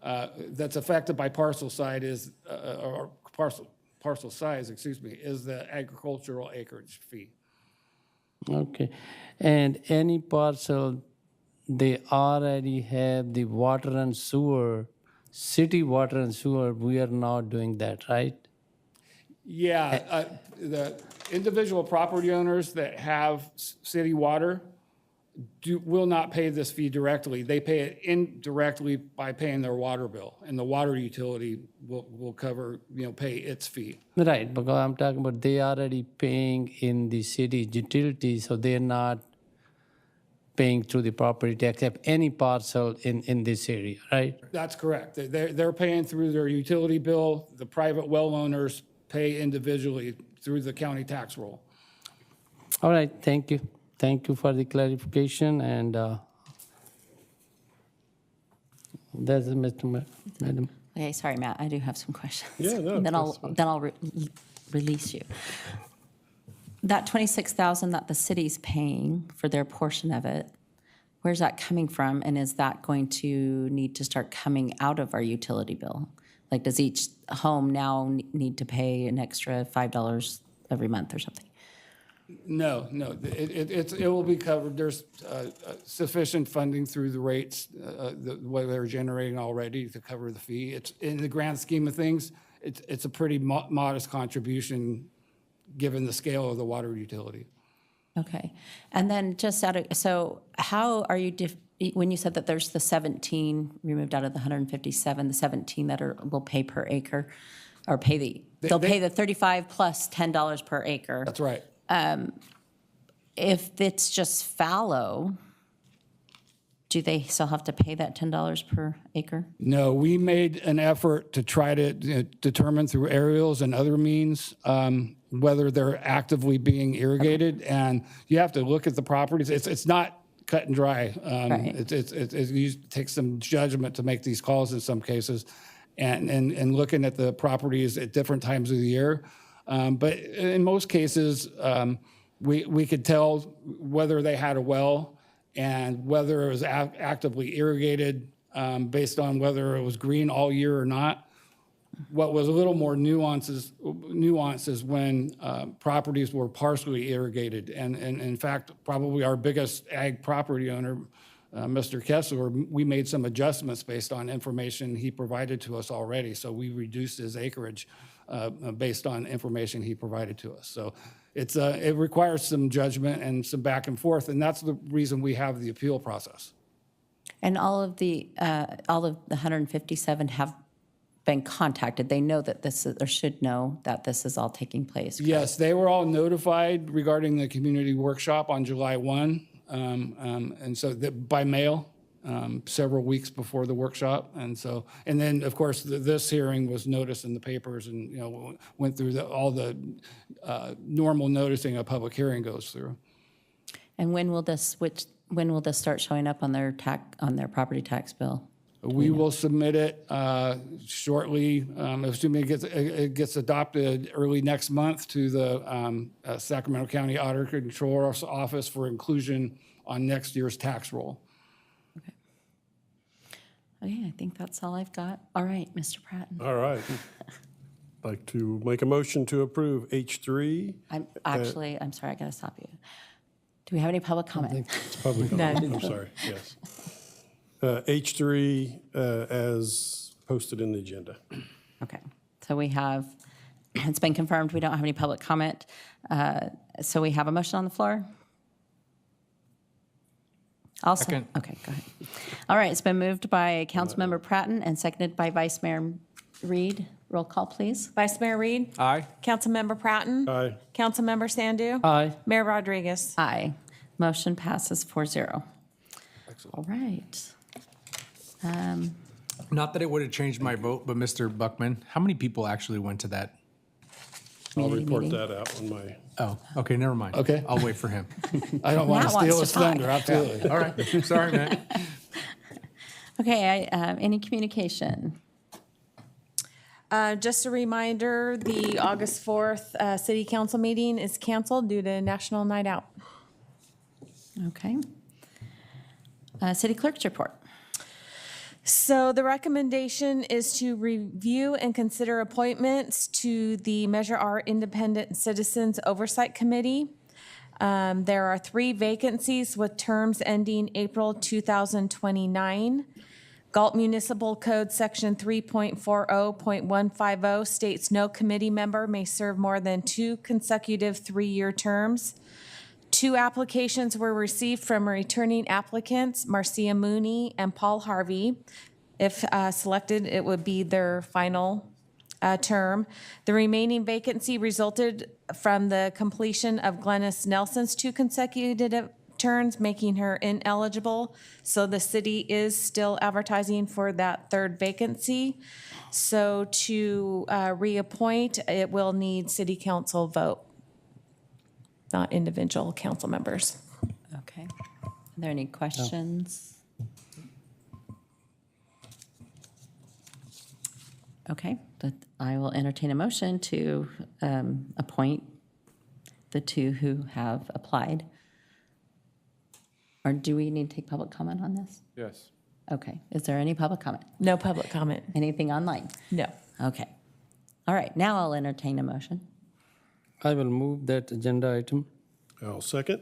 S10: that's affected by parcel size is, or parcel size, excuse me, is the agricultural acreage fee.
S7: Okay, and any parcel, they already have the water and sewer, city water and sewer, we are not doing that, right?
S10: Yeah, the individual property owners that have city water will not pay this fee directly. They pay it indirectly by paying their water bill, and the water utility will cover, pay its fee.
S7: Right, because I'm talking about they already paying in the city utilities, so they're not paying through the property tax of any parcel in this area, right?
S10: That's correct. They're paying through their utility bill. The private well owners pay individually through the county tax roll.
S7: All right, thank you. Thank you for the clarification, and that's it, Madam.
S2: Okay, sorry, Matt, I do have some questions.
S5: Yeah, no,
S2: Then
S5: that's fine.
S2: I'll release you. That 26,000 that the city's paying for their portion of it, where's that coming from? And is that going to need to start coming out of our utility bill? Like, does each home now need to pay an extra $5 every month or something?
S10: No, it will be covered. There's sufficient funding through the rates, what they're generating already to cover the fee. It's, in the grand scheme of things, it's a pretty modest contribution given the scale of the water utility.
S2: Okay. And then just so how are you, when you said that there's the 17 removed out of the 157, the 17 that will pay per acre, or they'll pay the 35 plus $10 per acre.
S10: That's right.
S2: If it's just fallow, do they still have to pay that $10 per acre?
S10: No, we made an effort to try to determine through aerials and other means whether they're actively being irrigated. And you have to look at the properties. It's not cut and dry.
S2: Right.
S10: It takes some judgment to make these calls in some cases, and looking at the properties at different times of the year. But in most cases, we could tell whether they had a well and whether it was actively irrigated based on whether it was green all year or not. What was a little more nuance is when properties were partially irrigated. And in fact, probably our biggest ag property owner, Mr. Kessler, we made some adjustments based on information he provided to us already. So we reduced his acreage based on information he provided to us. So it requires some judgment and some back and forth, and that's the reason we have the appeal process.
S2: And all of the 157 have been contacted. They know that this is, or should know that this is all taking place. Correct?
S10: Yes, they were all notified regarding the community workshop on July 1, and so by mail. Several weeks before the workshop, and then of course this hearing was noticed in the papers, and went through all the normal noticing a public hearing goes through.
S2: And when will this start showing up on their property tax bill?
S10: We will submit it shortly, assuming it gets adopted early next month to the Sacramento County Auditor Controller's Office for inclusion on next year's tax roll.
S2: Okay, I think that's all I've got. All right, Mr. Pratton.
S5: All right. I'd like to make a motion to approve H3.
S2: I'm sorry, I gotta stop you. Do we have any public comment?
S5: It's public comment. I'm sorry, yes. H3 as posted in the agenda.
S2: Okay, so we have, it's been confirmed, we don't have any public comment. So we have a motion on the floor? Also,
S11: Second.
S2: okay, go ahead. All right, it's been moved by Councilmember Pratton and seconded by Vice Mayor Reed. Roll call, please.
S1: Vice Mayor Reed?
S11: Aye.
S1: Councilmember Pratton?
S5: Aye.
S1: Councilmember Sandu?
S7: Aye.
S1: Mayor Rodriguez?
S2: Aye. Motion passes 4-0. All right.
S11: Not that it would have changed my vote, but Mr. Buckman, how many people actually went to that?
S5: I'll
S2: Community
S5: report
S2: meeting?
S5: that out on my,
S11: Oh, okay, never mind.
S10: Okay.
S11: I'll wait for him.
S10: I don't want to
S2: Matt
S10: steal
S2: wants
S10: his
S2: to talk.
S10: thunder, absolutely.
S11: All right, sorry, Matt.
S2: Okay, any communication?
S1: Just a reminder, the August 4th city council meeting is canceled due to National Night Out.
S2: Okay. City clerk's report.
S1: So the recommendation is to review and consider appointments to the Measure R Independent Citizens Oversight Committee. There are 3 vacancies with terms ending April 2029. Galt Municipal Code Section 3.40.150 states no committee member may serve more than 2 consecutive 3-year terms. 2 applications were received from returning applicants, Marcia Mooney and Paul Harvey. If selected, it would be their final term. The remaining vacancy resulted from the completion of Glennis Nelson's 2 consecutive terms, making her ineligible. So the city is still advertising for that 3rd vacancy. So to reappoint, it will need city council vote, not individual council members.
S2: Okay. Are there any questions? Okay, I will entertain a motion to appoint the 2 who have applied. Or do we need to take public comment on this?
S12: yes.
S2: Okay, is there any public comment?
S1: No public comment.
S2: Anything online?
S1: No.
S2: Okay. All right, now I'll entertain a motion.
S7: I will move that agenda item.
S5: I'll second.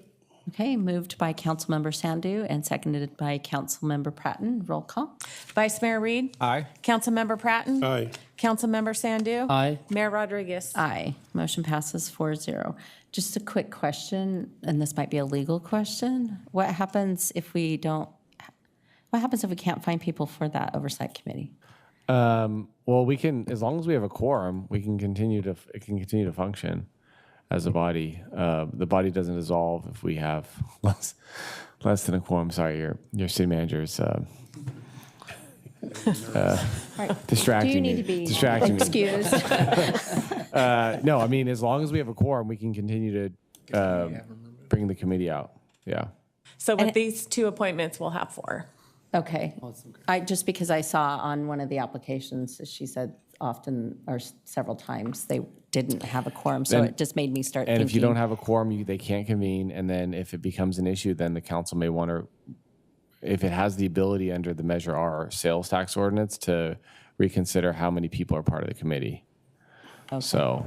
S2: Okay, moved by Councilmember Sandu and seconded by Councilmember Pratton. Roll call.
S1: Vice Mayor Reed?
S11: Aye.
S1: Councilmember Pratton?
S5: Aye.
S1: Councilmember Sandu?
S7: Aye.
S1: Mayor Rodriguez?
S2: Aye. Motion passes 4-0. Just a quick question, and this might be a legal question. What happens if we can't find people for that oversight committee?
S12: Well, we can, as long as we have a quorum, it can continue to function as a body. The body doesn't dissolve if we have less than a quorum. Sorry, your city manager's distracting me.
S2: Do you need to be
S12: Distracting me.
S2: excused?
S12: No, I mean, as long as we have a quorum, we can continue to bring the committee out. Yeah.
S1: So with these 2 appointments, we'll have 4.
S2: Okay. Just because I saw on one of the applications, she said often or several times they didn't have a quorum, so
S12: Then-
S2: it just made me start
S12: And
S2: thinking.
S12: if you don't have a quorum, they can't convene. And then if it becomes an issue, then the council may want to, if it has the ability under the Measure R sales tax ordinance, to reconsider how many people are part of the committee. So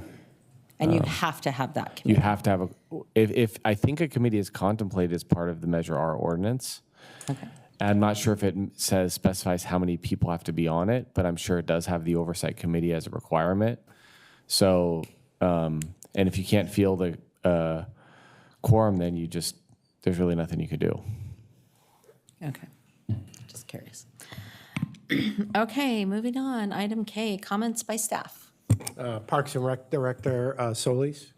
S2: And you have to have that
S12: you
S2: committee.
S12: have to have if I think a committee is contemplated as part of the Measure R ordinance.
S2: Okay.
S12: I'm not sure if it specifies how many people have to be on it, but I'm sure it does have the oversight committee as a requirement. So, and if you can't field the quorum, then there's really nothing you could do.
S2: Okay. Just curious. Okay, moving on. Item K, comments by staff.
S9: Parks and Rec Director Solis.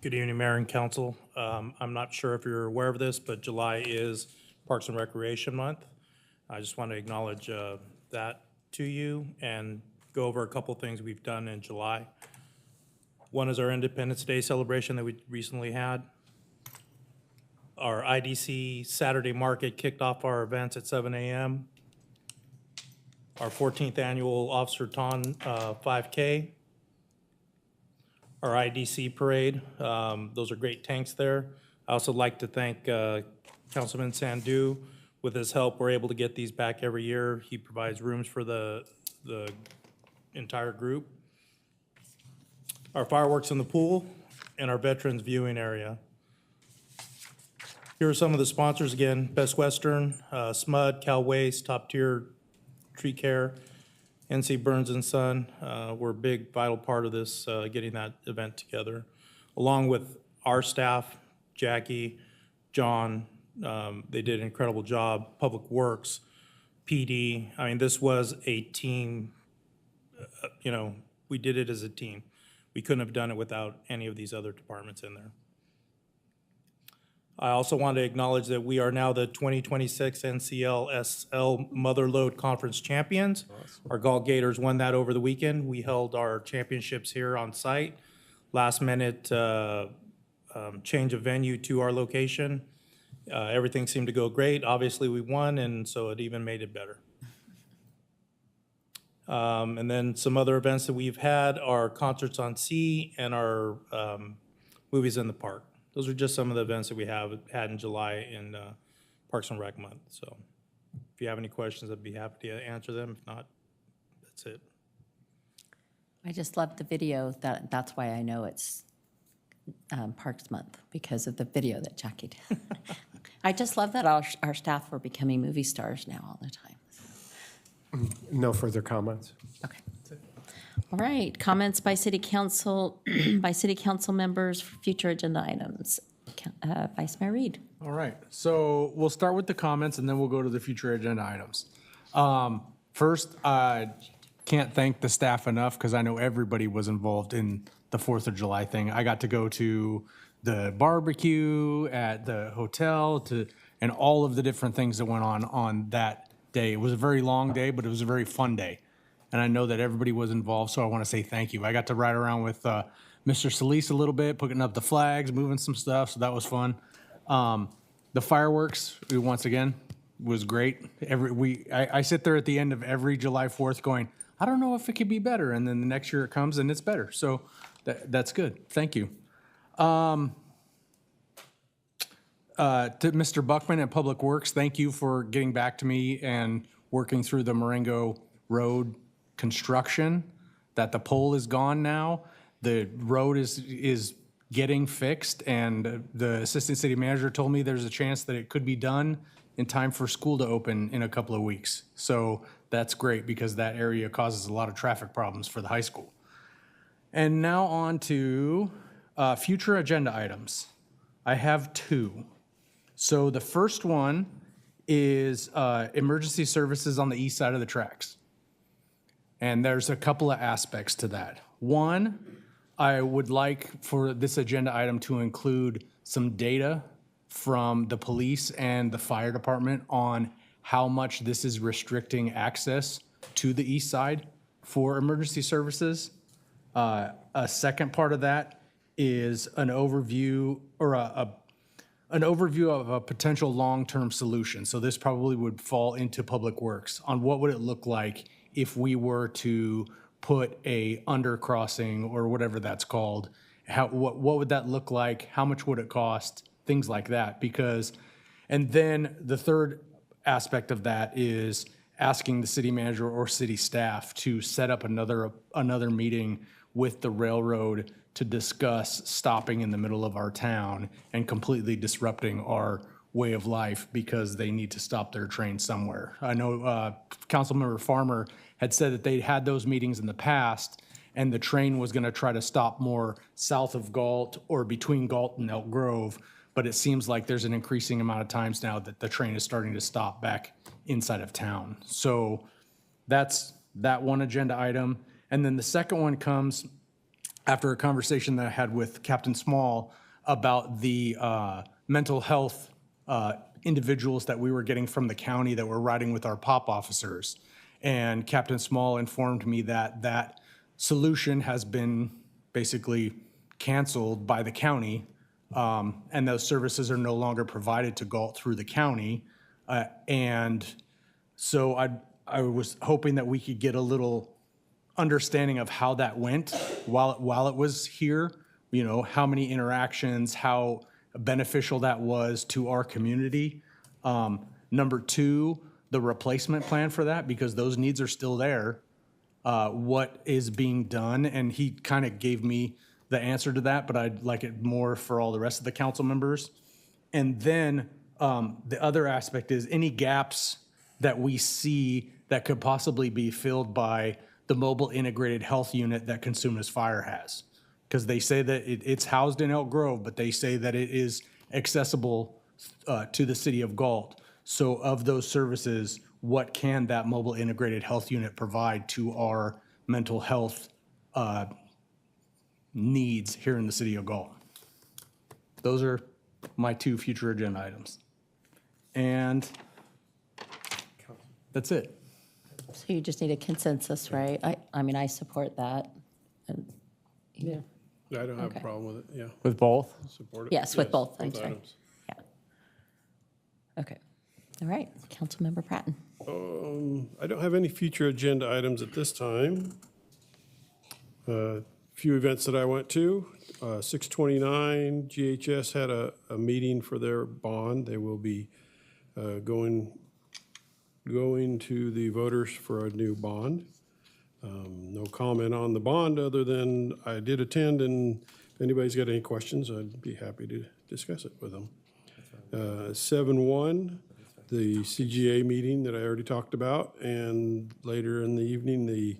S16: Good evening, Mayor and Council. I'm not sure if you're aware of this, but July is Parks and Recreation Month. I just want to acknowledge that to you and go over a couple things we've done in July. One is our Independence Day celebration that we recently had. Our IDC Saturday Market kicked off our events at 7 a.m. Our 14th Annual Officer Ton 5K. Our IDC Parade, those are great tanks there. I also like to thank Councilman Sandu. With his help, we're able to get these back every year. He provides rooms for the entire group. Our fireworks in the pool and our veterans viewing area. Here are some of the sponsors again: Best Western, SMUD, Cal Waste, Top Tier Tree Care, NC Burns and Son. Were a big, vital part of this, getting that event together, along with our staff, Jackie, John. They did an incredible job. Public Works, PD. I mean, this was a team. We did it as a team. We couldn't have done it without any of these other departments in there. I also want to acknowledge that we are now the 2026 NCLSL Mother Lode Conference champions. Our Galt Gators won that over the weekend. We held our championships here on site. Last minute change of venue to our location. Everything seemed to go great. Obviously, we won, and so it even made it better. And then some other events that we've had are Concerts on Sea and our Movies in the Park. Those are just some of the events that we have had in July in Parks and Rec Month. So if you have any questions, I'd be happy to answer them. If not, that's it.
S2: I just love the video. That's why I know it's Parks Month, because of the video that Jackie did. I just love that our staff are becoming movie stars now all the time.
S9: No further comments.
S2: Okay. All right, comments by city council, members for future agenda items. Vice Mayor Reed.
S11: All right, so we'll start with the comments and then we'll go to the future agenda items. First, I can't thank the staff enough because I know everybody was involved in the 4th of July thing. I got to go to the barbecue at the hotel and all of the different things that went on that day. It was a very long day, but it was a very fun day. And I know that everybody was involved, so I want to say thank you. I got to ride around with Mr. Solis a little bit, putting up the flags, moving some stuff, so that was fun. The fireworks, once again, was great. I sit there at the end of every July 4th going, I don't know if it could be better, and then the next year it comes and it's better. So that's good. Thank you. To Mr. Buckman at Public Works, thank you for getting back to me and working through the Marengo Road construction, that the pole is gone now. The road is getting fixed, and the assistant city manager told me there's a chance that it could be done in time for school to open in a couple of weeks. So that's great because that area causes a lot of traffic problems for the high school. And now on to future agenda items. I have 2. So the first one is emergency services on the east side of the tracks. And there's a couple of aspects to that. One, I would like for this agenda item to include some data from the police and the fire department on how much this is restricting access to the east side for emergency services. A second part of that is an overview or an overview of a potential long-term solution. So this probably would fall into Public Works on what would it look like if we were to put a undercrossing or whatever that's called. What would that look like? How much would it cost? Things like that. And then the third aspect of that is asking the city manager or city staff to set up another meeting with the railroad to discuss stopping in the middle of our town and completely disrupting our way of life because they need to stop their train somewhere. I know Councilmember Farmer had said that they had those meetings in the past and the train was gonna try to stop more south of Galt or between Galt and Elk Grove, but it seems like there's an increasing amount of times now that the train is starting to stop back inside of town. So that's that one agenda item. And then the second one comes after a conversation that I had with Captain Small about the mental health individuals that we were getting from the county that were riding with our POP officers. And Captain Small informed me that that solution has been basically canceled by the county, and those services are no longer provided to Galt through the county. And so I was hoping that we could get a little understanding of how that went while it was here, you know, how many interactions, how beneficial that was to our community. Number 2, the replacement plan for that, because those needs are still there. What is being done, and he kind of gave me the answer to that, but I'd like it more for all the rest of the council members. And then the other aspect is any gaps that we see that could possibly be filled by the mobile integrated health unit that Consumnes Fire has. Because they say that it's housed in Elk Grove, but they say that it is accessible to the city of Galt. So of those services, what can that mobile integrated health unit provide to our mental health needs here in the city of Galt? Those are my 2 future agenda items. And that's it.
S2: So you just need a consensus, right? I mean, I support that.
S5: I don't have a
S2: Okay.
S5: problem with it, yeah.
S12: With both?
S5: Support it.
S2: Yes, with both, I'm sorry.
S5: items.
S2: Yeah. Okay. All right, Councilmember Pratton.
S5: I don't have any future agenda items at this time. Few events that I went to. 629, GHS had a meeting for their bond. They will be going to the voters for a new bond. No comment on the bond other than I did attend, and if anybody's got any questions, I'd be happy to discuss it with them. 7-1, the CGA meeting that I already talked about, and later in the evening, the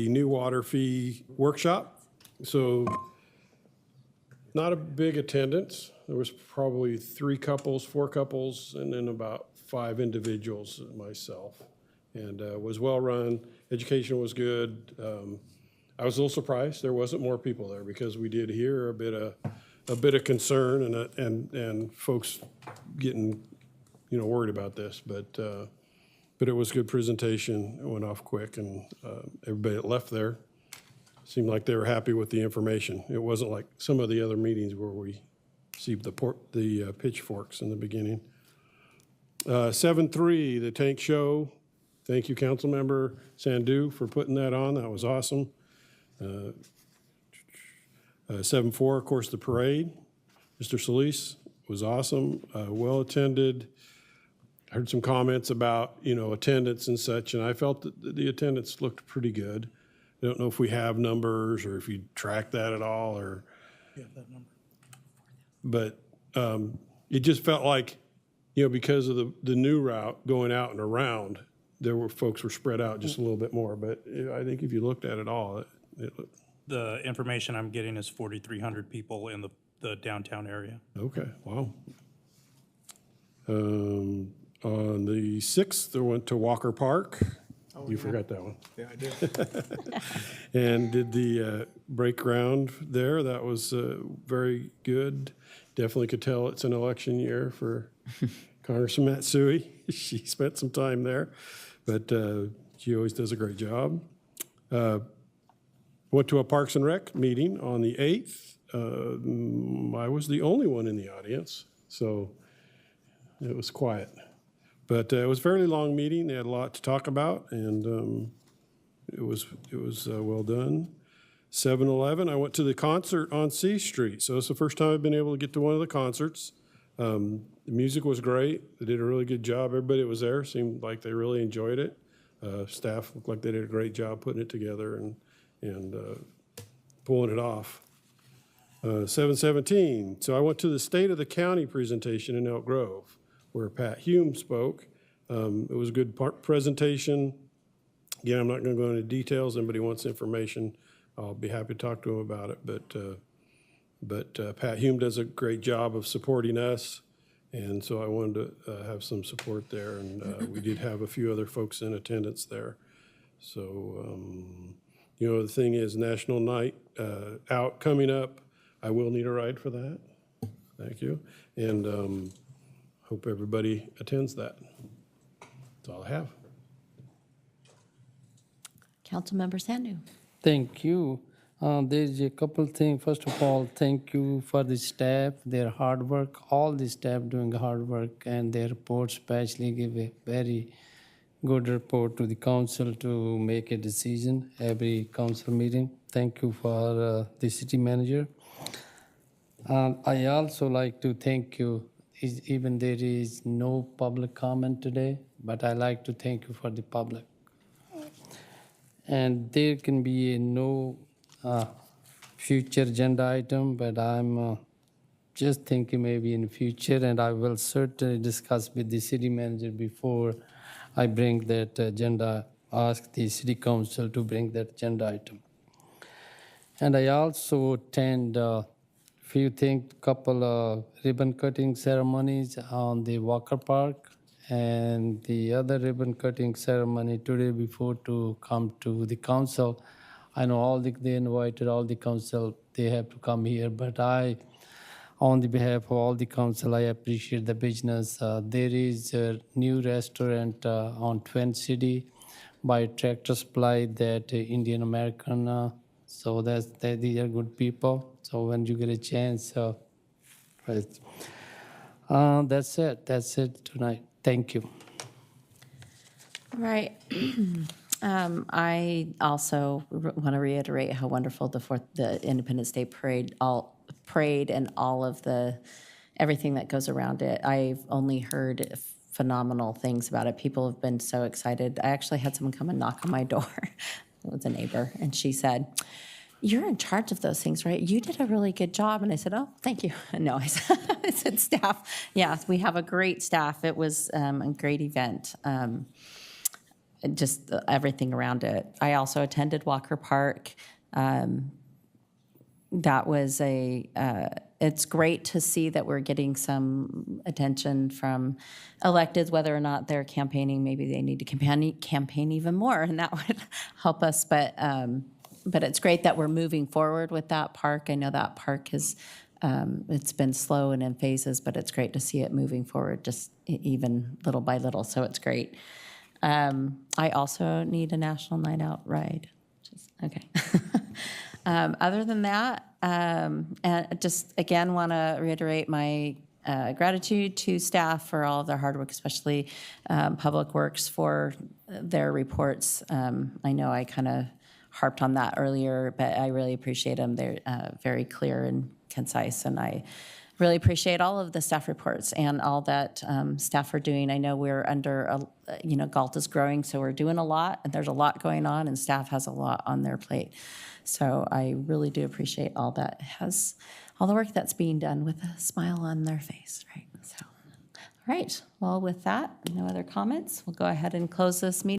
S5: new water fee workshop. So not a big attendance. There was probably 3 couples, 4 couples, and then about 5 individuals, myself. And was well-run. Education was good. I was a little surprised there wasn't more people there because we did hear a bit of concern and folks getting, worried about this. But it was a good presentation. It went off quick, and everybody that left there seemed like they were happy with the information. It wasn't like some of the other meetings where we received the pitchforks in the beginning. 7-3, the tank show. Thank you, Councilmember Sandu, for putting that on. That was awesome. 7-4, of course, the parade. Mr. Solis was awesome, well-attended. I heard some comments about, attendance and such, and I felt that the attendance looked pretty good. I don't know if we have numbers or if you track that at all, or.
S16: Yeah, that number.
S5: But it just felt like, because of the new route going out and around, folks were spread out just a little bit more. But I think if you looked at it all,
S16: The information I'm getting is 4,300 people in the downtown area.
S5: Okay, wow. On the 6th, I went to Walker Park. You forgot that one.
S11: Yeah, I did.
S5: And did the break ground there. That was very good. Definitely could tell it's an election year for Congressman Matsui. She spent some time there, but she always does a great job. Went to a Parks and Rec meeting on the 8th. I was the only one in the audience, so it was quiet. But it was a fairly long meeting. They had a lot to talk about, and it was well done. 7-11, I went to the concert on C Street. So it's the first time I've been able to get to one of the concerts. The music was great. They did a really good job. Everybody that was there seemed like they really enjoyed it. Staff looked like they did a great job putting it together and pulling it off. 7-17, so I went to the State of the County presentation in Elk Grove, where Pat Hume spoke. It was a good presentation. Again, I'm not going to go into details. Anybody wants information, I'll be happy to talk to him about it. But Pat Hume does a great job of supporting us, and so I wanted to have some support there. And we did have a few other folks in attendance there. So, the thing is, National Night Out coming up. I will need a ride for that. Thank you. And hope everybody attends that. That's all I have.
S2: Councilmember Sandu.
S7: Thank you. There's a couple things. First of all, thank you for the staff, their hard work, all the staff doing hard work, and their report especially give a very good report to the council to make a decision every council meeting. Thank you for the city manager. I also like to thank you, even there is no public comment today, but I like to thank you for the public. And there can be no future agenda item, but I'm just thinking maybe in the future, and I will certainly discuss with the city manager before I bring that agenda, ask the city council to bring that agenda item. And I also attend few things, couple ribbon cutting ceremonies on the Walker Park, and the other ribbon cutting ceremony today before to come to the council. I know they invited all the council, they have to come here, but I On the behalf of all the council, I appreciate the business. There is a new restaurant on Twin City by Tractor Supply that Indian American. So these are good people. So when you get a chance, right. That's it. That's it tonight. Thank you.
S2: All right. I also want to reiterate how wonderful the Independence Day parade and all of everything that goes around it. I've only heard phenomenal things about it. People have been so excited. I actually had someone come and knock on my door. It was a neighbor, and she said, "You're in charge of those things, right? You did a really good job." And I said, "Oh, thank you." No, I said staff. Yes, we have a great staff. It was a great event. Just everything around it. I also attended Walker Park. That was it's great to see that we're getting some attention from electeds, whether or not they're campaigning. Maybe they need to campaign even more, and that would help us. But it's great that we're moving forward with that park. I know that park has, it's been slow and in phases, but it's great to see it moving forward just even little by little, so it's great. I also need a National Night Out ride. Okay. Other than that, and just again want to reiterate my gratitude to staff for all of their hard work, especially Public Works for their reports. I know I kind of harped on that earlier, but I really appreciate them. They're very clear and concise, and I really appreciate all of the staff reports and all that staff are doing. I know we're under, Galt is growing, so we're doing a lot, and there's a lot going on, and staff has a lot on their plate. So I really do appreciate all the work that's being done with a smile on their face, right? So, all right, well, with that, no other comments. We'll go ahead and close this meeting.